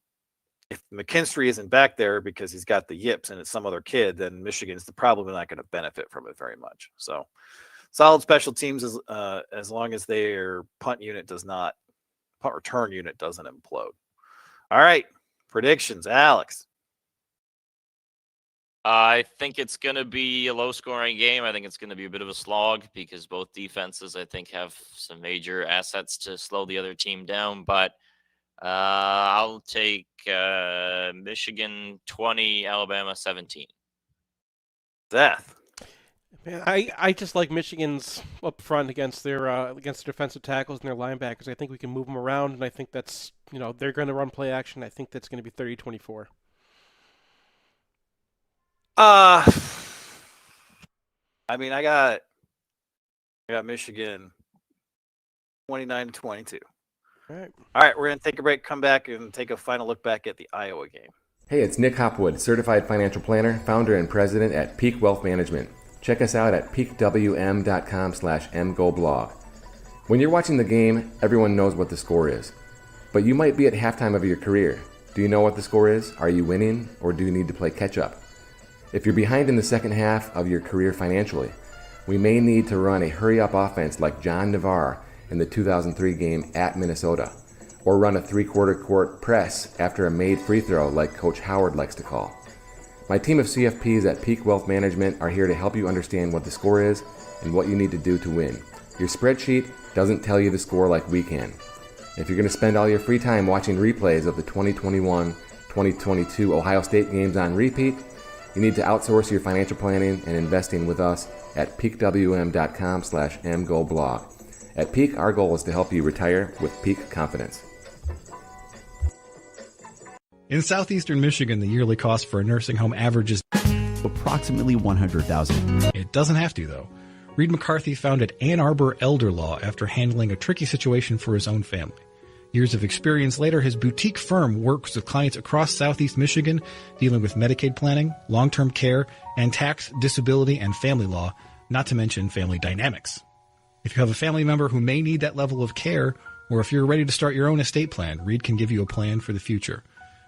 if McKinstry isn't back there because he's got the yips and it's some other kid, then Michigan's probably not going to benefit from it very much. So solid special teams as long as their punt return unit doesn't implode. All right. Predictions, Alex. I think it's going to be a low-scoring game. I think it's going to be a bit of a slog because both defenses, I think, have some major assets to slow the other team down. But I'll take Michigan 20, Alabama 17. Seth. Man, I just like Michigan's up front against their defensive tackles and their linebackers. I think we can move them around, and I think that's, they're going to run play action. I think that's going to be 30-24. I mean, I got Michigan 29-22. All right, we're going to take a break, come back, and take a final look back at the Iowa game. Hey, it's Nick Hopwood, certified financial planner, founder and president at Peak Wealth Management. Check us out at peakwm.com/mgoblog. When you're watching the game, everyone knows what the score is. But you might be at halftime of your career. Do you know what the score is? Are you winning, or do you need to play catch up? If you're behind in the second half of your career financially, we may need to run a hurry-up offense like John Navarre in the 2003 game at Minnesota, or run a three-quarter court press after a made free throw like Coach Howard likes to call. My team of CFPs at Peak Wealth Management are here to help you understand what the score is and what you need to do to win. Your spreadsheet doesn't tell you the score like we can. If you're going to spend all your free time watching replays of the 2021-2022 Ohio State games on repeat, you need to outsource your financial planning and investing with us at peakwm.com/mgoblog. At Peak, our goal is to help you retire with peak confidence. In southeastern Michigan, the yearly cost for a nursing home averages approximately $100,000. It doesn't have to, though. Reed McCarthy founded Ann Arbor Elder Law after handling a tricky situation for his own family. Years of experience later, his boutique firm works with clients across southeast Michigan, dealing with Medicaid planning, long-term care, and tax, disability, and family law, not to mention family dynamics. If you have a family member who may need that level of care, or if you're ready to start your own estate plan, Reed can give you a plan for the future.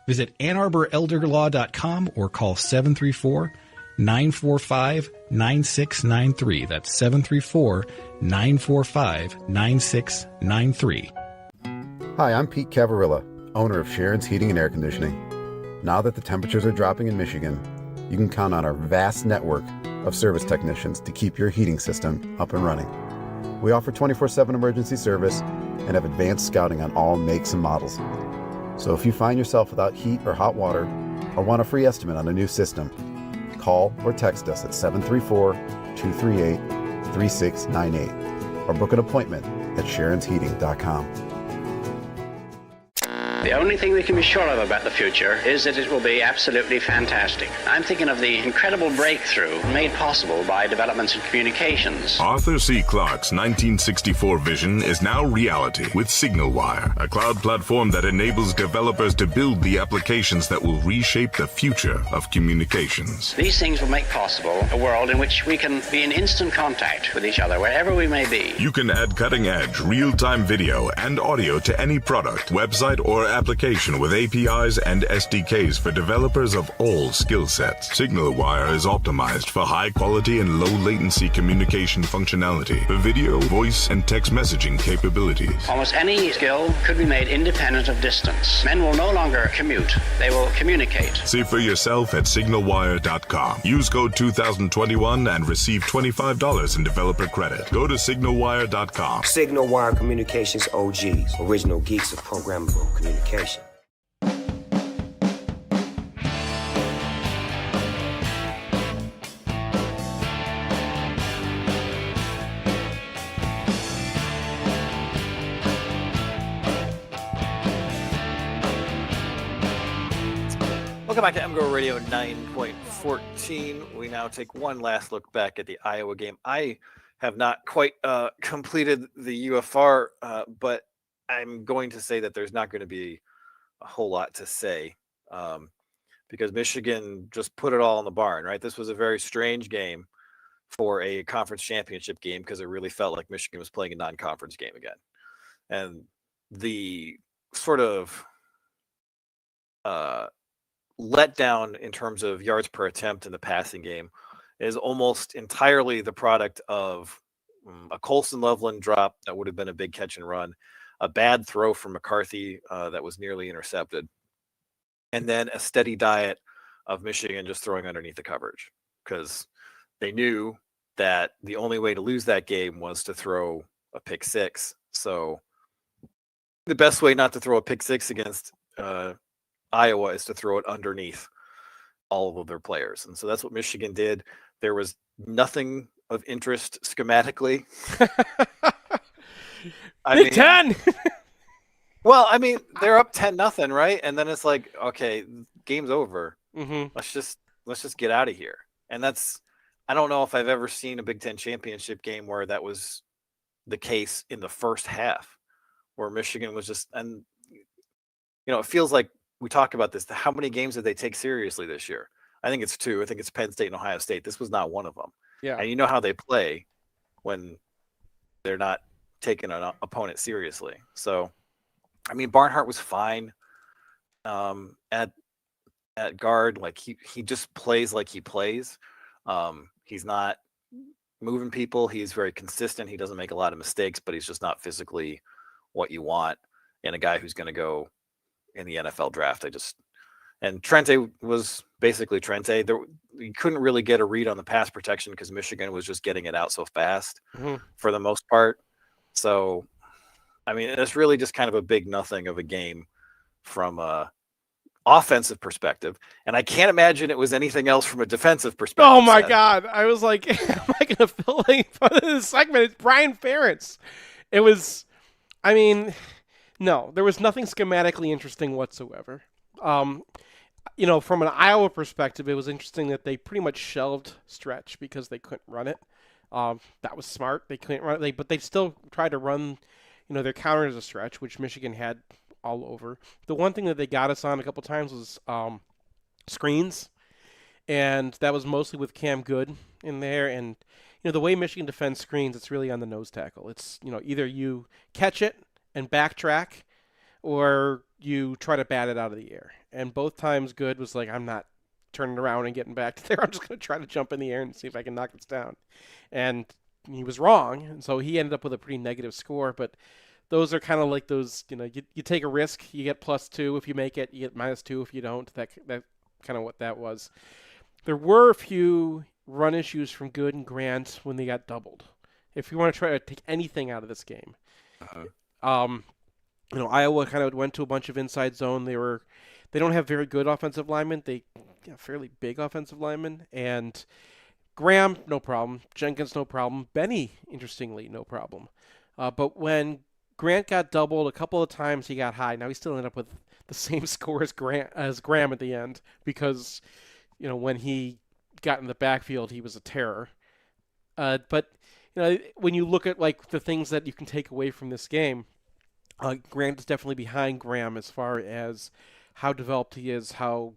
Visit AnnArborElderLaw.com or call 734-945-9693. That's 734-945-9693. Hi, I'm Pete Cavarilla, owner of Sharon's Heating and Air Conditioning. Now that the temperatures are dropping in Michigan, you can count on our vast network of service technicians to keep your heating system up and running. We offer 24/7 emergency service and have advanced scouting on all makes and models. So if you find yourself without heat or hot water, or want a free estimate on a new system, call or text us at 734-238-3698 or book an appointment at sharonsheating.com. The only thing we can be sure of about the future is that it will be absolutely fantastic. I'm thinking of the incredible breakthrough made possible by developments in communications. Arthur C. Clarke's 1964 vision is now reality with SignalWire, a cloud platform that enables developers to build the applications that will reshape the future of communications. These things will make possible a world in which we can be in instant contact with each other wherever we may be. You can add cutting-edge, real-time video and audio to any product, website, or application with APIs and SDKs for developers of all skill sets. SignalWire is optimized for high-quality and low-latency communication functionality for video, voice, and text messaging capabilities. Almost any skill could be made independent of distance. Men will no longer commute. They will communicate. See for yourself at signalwire.com. Use code 2021 and receive $25 in developer credit. Go to signalwire.com. SignalWire Communications OGs, original geeks of programmable communication. Welcome back to MGoRadio 9.14. We now take one last look back at the Iowa game. I have not quite completed the UFR, but I'm going to say that there's not going to be a whole lot to say because Michigan just put it all in the barn, right? This was a very strange game for a conference championship game because it really felt like Michigan was playing a non-conference game again. And the sort of letdown in terms of yards per attempt in the passing game is almost entirely the product of a Colson Loveland drop that would have been a big catch and run, a bad throw from McCarthy that was nearly intercepted, and then a steady diet of Michigan just throwing underneath the coverage, because they knew that the only way to lose that game was to throw a pick six. So the best way not to throw a pick six against Iowa is to throw it underneath all of their players. And so that's what Michigan did. There was nothing of interest schematically. Big Ten. Well, I mean, they're up 10-0, right? And then it's like, okay, game's over. Mm-hmm. Let's just get out of here. And I don't know if I've ever seen a Big Ten championship game where that was the case in the first half, where Michigan was just, and it feels like we talk about this. How many games did they take seriously this year? I think it's 2. I think it's Penn State and Ohio State. This was not one of them. Yeah. And you know how they play when they're not taking an opponent seriously. So, I mean, Barnhart was fine at guard. Like he just plays like he plays. He's not moving people. He's very consistent. He doesn't make a lot of mistakes, but he's just not physically what you want in a guy who's going to go in the NFL draft. And Trente was basically Trente. You couldn't really get a read on the pass protection because Michigan was just getting it out so fast for the most part. So, I mean, it's really just kind of a big nothing of a game from a offensive perspective. And I can't imagine it was anything else from a defensive perspective. Oh my God. I was like, am I going to fill any part of this segment? It's Brian Ferentz. It was, I mean, no, there was nothing schematically interesting whatsoever. From an Iowa perspective, it was interesting that they pretty much shelved stretch because they couldn't run it. That was smart. They couldn't run it, but they still tried to run, their counter as a stretch, which Michigan had all over. The one thing that they got us on a couple times was screens, and that was mostly with Cam Good in there. And the way Michigan defends screens, it's really on the nose tackle. It's either you catch it and backtrack, or you try to bat it out of the air. And both times Good was like, I'm not turning around and getting back to there. I'm just going to try to jump in the air and see if I can knock this down. And he was wrong, and so he ended up with a pretty negative score. But those are kind of like those, you take a risk, you get +2 if you make it, you get -2 if you don't. That kind of what that was. There were a few run issues from Good and Grant when they got doubled. If you want to try to take anything out of this game, Iowa kind of went to a bunch of inside zone. They don't have very good offensive linemen. They fairly big offensive linemen. And Graham, no problem. Jenkins, no problem. Benny, interestingly, no problem. But when Grant got doubled a couple of times, he got high. Now he still ended up with the same score as Graham at the end because, when he got in the backfield, he was a terror. But when you look at like the things that you can take away from this game, Grant is definitely behind Graham as far as how developed he is, how,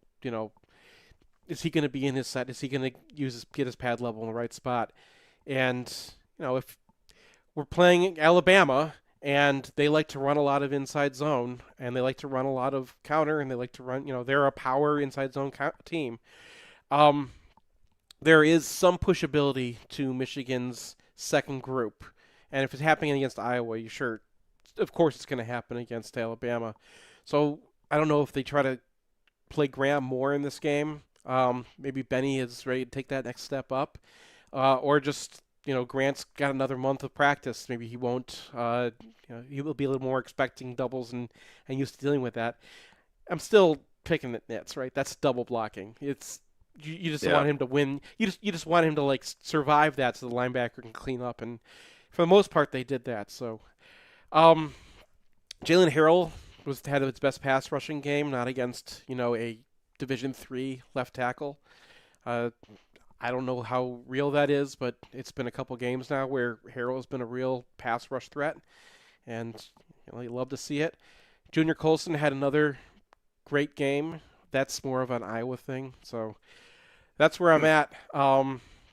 is he going to be in his set? Is he going to get his pad level in the right spot? And, if we're playing Alabama and they like to run a lot of inside zone and they like to run a lot of counter and they like to run, they're a power inside zone team. There is some pushability to Michigan's second group. And if it's happening against Iowa, of course it's going to happen against Alabama. So I don't know if they try to play Graham more in this game. Maybe Benny is ready to take that next step up. Or just, Grant's got another month of practice. Maybe he won't. He will be a little more expecting doubles and used to dealing with that. I'm still picking at nits, right? That's double blocking. It's you just want him to win. You just want him to like survive that so the linebacker can clean up. And for the most part, they did that. So, Jalen Harrell had its best pass rushing game, not against a Division III left tackle. I don't know how real that is, but it's been a couple games now where Harrell has been a real pass rush threat, and you love to see it. Junior Colson had another great game. That's more of an Iowa thing, so that's where I'm at.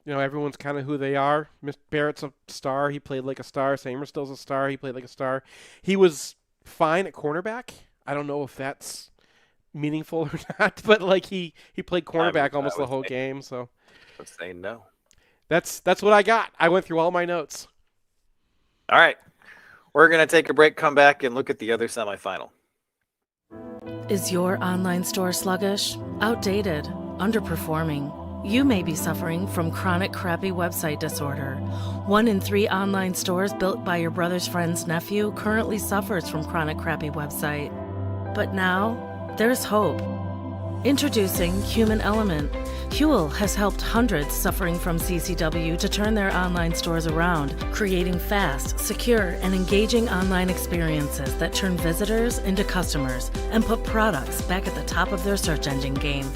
Everyone's kind of who they are. Barrett's a star. He played like a star. Samerstill's a star. He played like a star. He was fine at cornerback. I don't know if that's meaningful or not, but like he played cornerback almost the whole game. So I would say no. That's what I got. I went through all my notes. All right. We're going to take a break, come back, and look at the other semifinal. Is your online store sluggish, outdated, underperforming? You may be suffering from chronic crappy website disorder. 1 in 3 online stores built by your brother's friend's nephew currently suffers from chronic crappy website. But now, there's hope. Introducing Human Element. Huel has helped hundreds suffering from CCW to turn their online stores around, creating fast, secure, and engaging online experiences that turn visitors into customers and put products back at the top of their search engine game.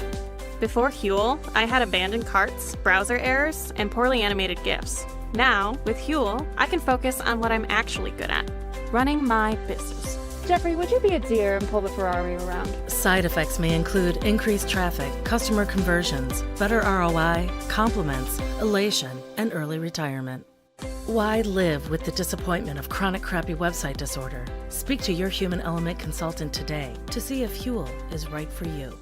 Before Huel, I had abandoned carts, browser errors, and poorly animated GIFs. Now, with Huel, I can focus on what I'm actually good at, running my business. Jeffrey, would you be a deer and pull the Ferrari around? Side effects may include increased traffic, customer conversions, better ROI, compliments, elation, and early retirement. Why live with the disappointment of chronic crappy website disorder? Speak to your Human Element consultant today to see if Huel is right for you.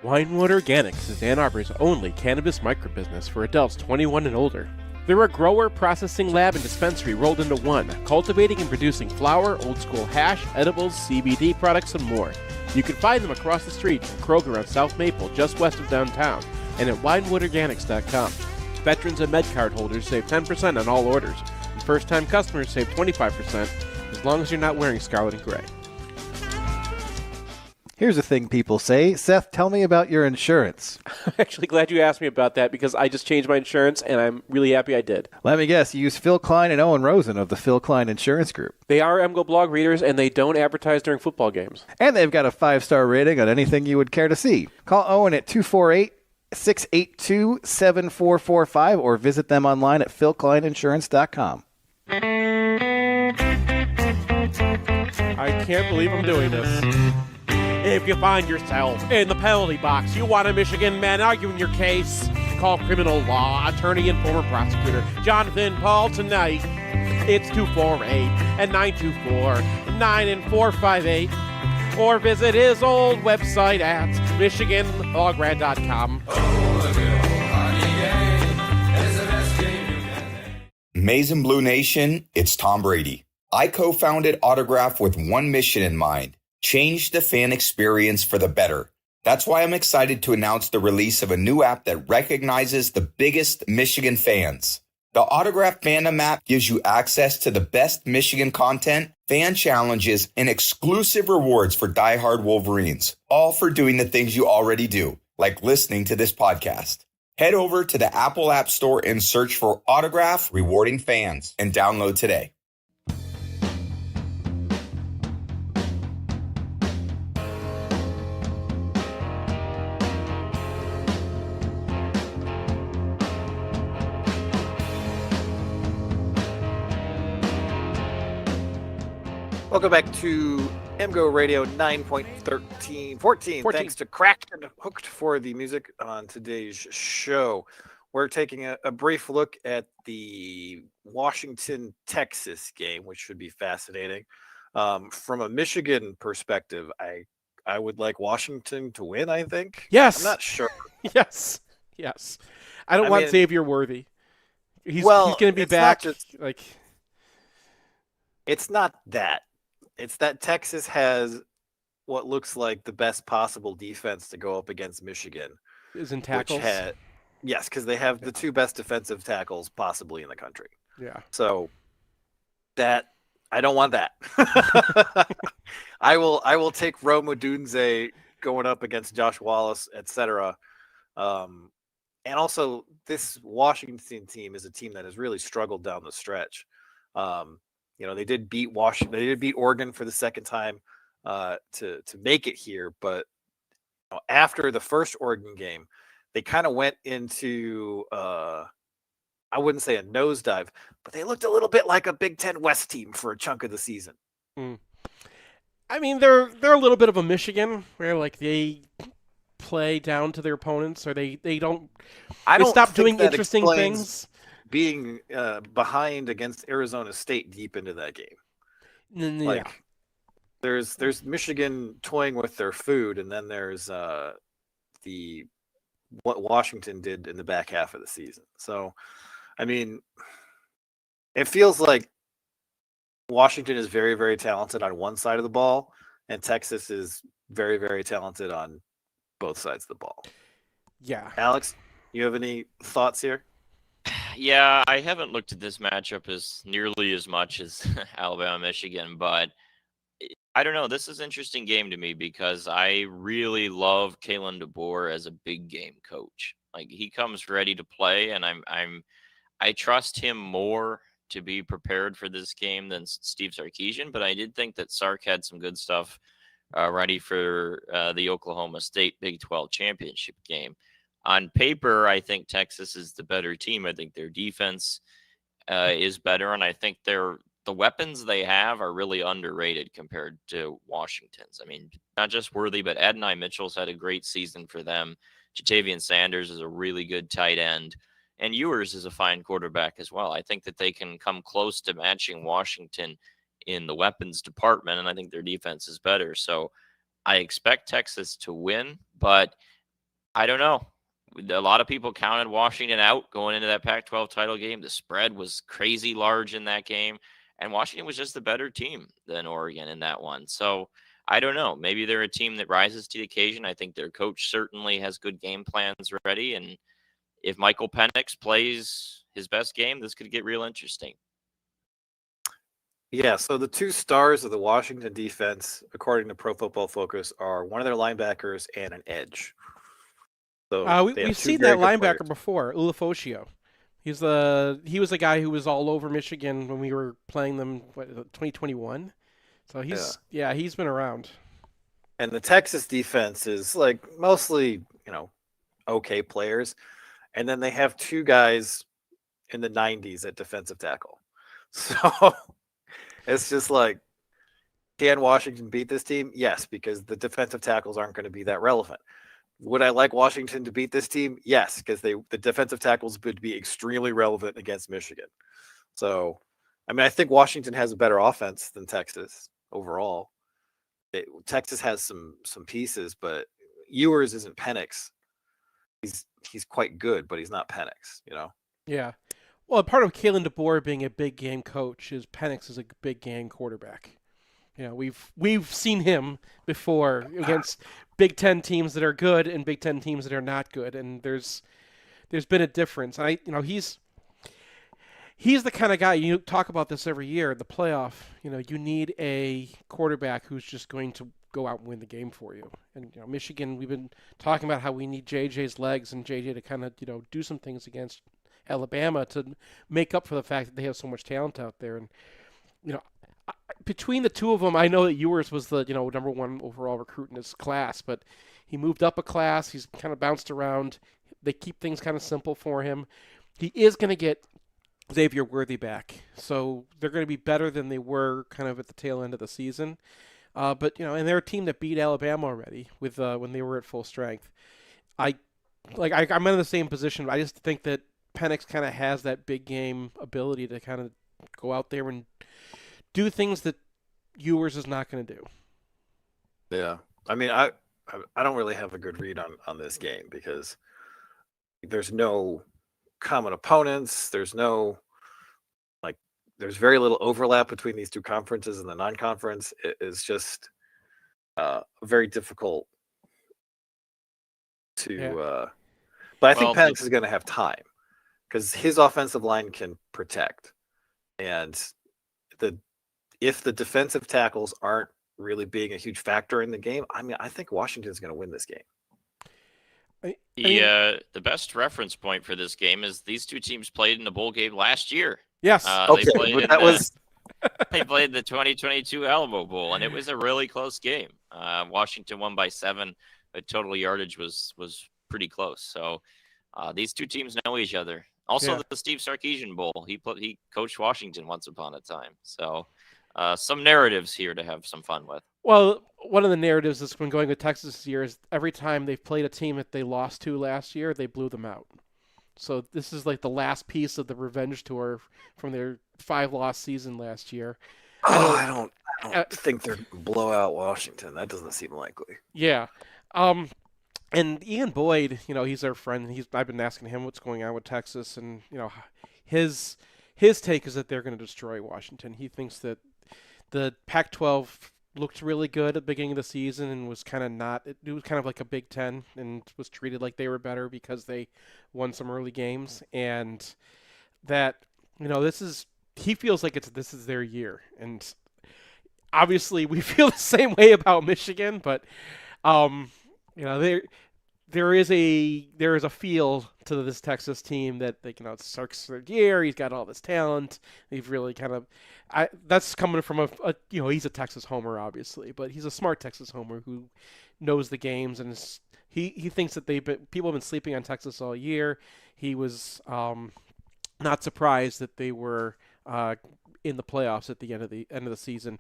Winewood Organics is Ann Arbor's only cannabis microbusiness for adults 21 and older. They're a grower, processing lab, and dispensary rolled into one, cultivating and producing flower, old-school hash, edibles, CBD products, and more. You can find them across the street from Kroger on South Maple, just west of downtown, and at winewoodorganics.com. Veterans and MedCard holders save 10% on all orders, and first-time customers save 25%, as long as you're not wearing scarlet and gray. Here's a thing people say. Seth, tell me about your insurance. I'm actually glad you asked me about that because I just changed my insurance, and I'm really happy I did. Let me guess, you use Phil Klein and Owen Rosen of the Phil Klein Insurance Group. They are MGO blog readers, and they don't advertise during football games. And they've got a 5-star rating on anything you would care to see. Call Owen at 248-682-7445 or visit them online at philkleininsurance.com. I can't believe I'm doing this. If you find yourself in the penalty box, you want a Michigan man arguing your case, call criminal law attorney and former prosecutor Jonathan Paul tonight. It's 248-924-9458 or visit his old website at michiganagrad.com. Maize and Blue Nation, it's Tom Brady. I co-founded Autograph with one mission in mind: change the fan experience for the better. That's why I'm excited to announce the release of a new app that recognizes the biggest Michigan fans. The Autograph Fandom app gives you access to the best Michigan content, fan challenges, and exclusive rewards for diehard Wolverines, all for doing the things you already do, like listening to this podcast. Head over to the Apple App Store and search for Autograph Rewarding Fans and download today. Welcome back to MGoRadio 9.14. Thanks to Cracked and Hooked for the music on today's show. We're taking a brief look at the Washington-Texas game, which should be fascinating. From a Michigan perspective, I would like Washington to win, I think. Yes. I'm not sure. Yes. I don't want Xavier Worthy. He's going to be back. It's not that. It's that Texas has what looks like the best possible defense to go up against Michigan. Is in tackles? Yes, because they have the two best defensive tackles possibly in the country. Yeah. So that I don't want that. I will take Rome Odunze going up against Josh Wallace, etc. And also, this Washington team is a team that has really struggled down the stretch. They did beat Washington. They did beat Oregon for the second time to make it here. But after the first Oregon game, they kind of went into I wouldn't say a nosedive, but they looked a little bit like a Big Ten West team for a chunk of the season. I mean, they're a little bit of a Michigan where they play down to their opponents, or they don't. They stop doing interesting things. Being behind against Arizona State deep into that game. There's Michigan toying with their food, and then there's what Washington did in the back half of the season. So, I mean, it feels like Washington is very, very talented on one side of the ball, and Texas is very, very talented on both sides of the ball. Yeah. Alex, you have any thoughts here? Yeah, I haven't looked at this matchup as nearly as much as Alabama, Michigan, but I don't know. This is an interesting game to me because I really love Kalen DeBoer as a big game coach. Like he comes ready to play, and I trust him more to be prepared for this game than Steve Sarkisian. But I did think that Sark had some good stuff ready for the Oklahoma State Big 12 championship game. On paper, I think Texas is the better team. I think their defense is better, and I think the weapons they have are really underrated compared to Washington's. I mean, not just Worthy, but Adonai Mitchell's had a great season for them. Jatavian Sanders is a really good tight end, and Ewers is a fine quarterback as well. I think that they can come close to matching Washington in the weapons department, and I think their defense is better. So I expect Texas to win, but I don't know. A lot of people counted Washington out going into that Pac-12 title game. The spread was crazy large in that game, and Washington was just the better team than Oregon in that one. So I don't know. Maybe they're a team that rises to the occasion. I think their coach certainly has good game plans ready, and if Michael Penix plays his best game, this could get real interesting. Yeah, so the two stars of the Washington defense, according to Pro Football Focus, are one of their linebackers and an edge. So we've seen that linebacker before, Ulofoshio. He was a guy who was all over Michigan when we were playing them, 2021. So he's been around. And the Texas defense is like mostly, okay players. And then they have two guys in the 90s at defensive tackle. So it's just like, can Washington beat this team? Yes, because the defensive tackles aren't going to be that relevant. Would I like Washington to beat this team? Yes, because the defensive tackles would be extremely relevant against Michigan. So, I mean, I think Washington has a better offense than Texas overall. Texas has some pieces, but Ewers isn't Penix. He's quite good, but he's not Penix, Yeah. Well, part of Kalen DeBoer being a big game coach is Penix is a big game quarterback. We've seen him before against Big Ten teams that are good and Big Ten teams that are not good, and there's been a difference. And he's the kind of guy, you talk about this every year, the playoff. You need a quarterback who's just going to go out and win the game for you. And Michigan, we've been talking about how we need JJ's legs and JJ to kind of do some things against Alabama to make up for the fact that they have so much talent out there. And between the two of them, I know that Ewers was the number one overall recruit in his class, but he moved up a class. He's kind of bounced around. They keep things kind of simple for him. He is going to get Xavier Worthy back, so they're going to be better than they were kind of at the tail end of the season. But and they're a team that beat Alabama already with when they were at full strength. I'm in the same position. I just think that Penix kind of has that big game ability to kind of go out there and do things that Ewers is not going to do. Yeah. I mean, I don't really have a good read on this game because there's no common opponents. There's very little overlap between these two conferences and the non-conference. It is just very difficult to but I think Penix is going to have time because his offensive line can protect. And if the defensive tackles aren't really being a huge factor in the game, I mean, I think Washington's going to win this game. The best reference point for this game is these two teams played in the bowl game last year. Yes. They played the 2022 Alamo Bowl, and it was a really close game. Washington won by 7. The total yardage was pretty close. So these two teams know each other. Also, the Steve Sarkisian Bowl. He coached Washington once upon a time. So some narratives here to have some fun with. Well, one of the narratives that's been going with Texas this year is every time they've played a team that they lost to last year, they blew them out. So this is like the last piece of the revenge tour from their 5-loss season last year. I don't think they're blow out Washington. That doesn't seem likely. Yeah. And Ian Boyd, he's our friend. I've been asking him what's going on with Texas, and his take is that they're going to destroy Washington. He thinks that the Pac-12 looked really good at the beginning of the season and was kind of not. It was kind of like a Big Ten and was treated like they were better because they won some early games, and that he feels like this is their year, and obviously we feel the same way about Michigan, but there is a feel to this Texas team that it's Sark's third year. He's got all this talent. They've really that's coming from he's a Texas homer obviously, but he's a smart Texas homer who knows the games, and he thinks that people have been sleeping on Texas all year. He was not surprised that they were in the playoffs at the end of the season.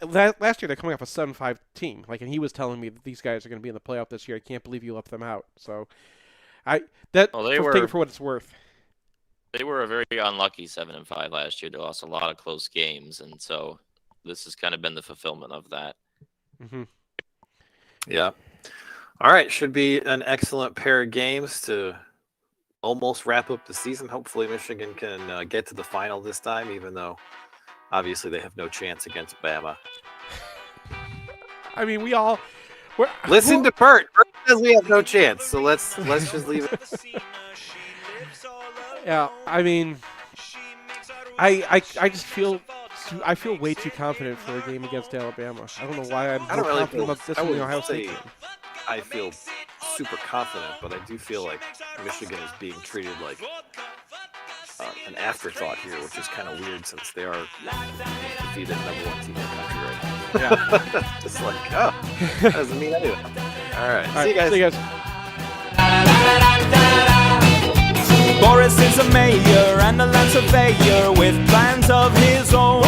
Last year they're coming off a 7-5 team, and he was telling me that these guys are going to be in the playoff this year. I can't believe you left them out. So, take it for what it's worth. They were a very unlucky 7-5 last year. They lost a lot of close games, and so this has kind of been the fulfillment of that. Mm-hmm. Yeah. All right, should be an excellent pair of games to almost wrap up the season. Hopefully, Michigan can get to the final this time, even though. Obviously, they have no chance against Bama. I mean, listen to Bert. Bert says we have no chance, so let's just leave it. Yeah, I mean, I just feel way too confident for a game against Alabama. I don't know why I'm so confident about this one. Ohio State. I feel super confident, but I do feel like Michigan is being treated like an afterthought here, which is kind of weird since they are defeated number 1 team in the country right now. Yeah. Just that doesn't mean anything. All right. See you guys. Boris is a mayor and a land surveyor with plans of his own.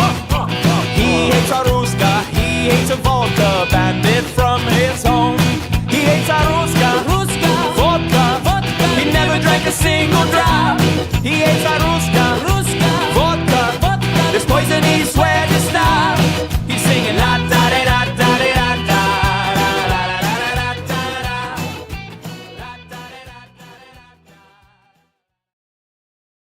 He hates a Ruska, he hates a vodka, bandit from his home. He hates a Ruska, vodka. He never drank a single drop. He hates a Ruska, vodka. There's poison he swears.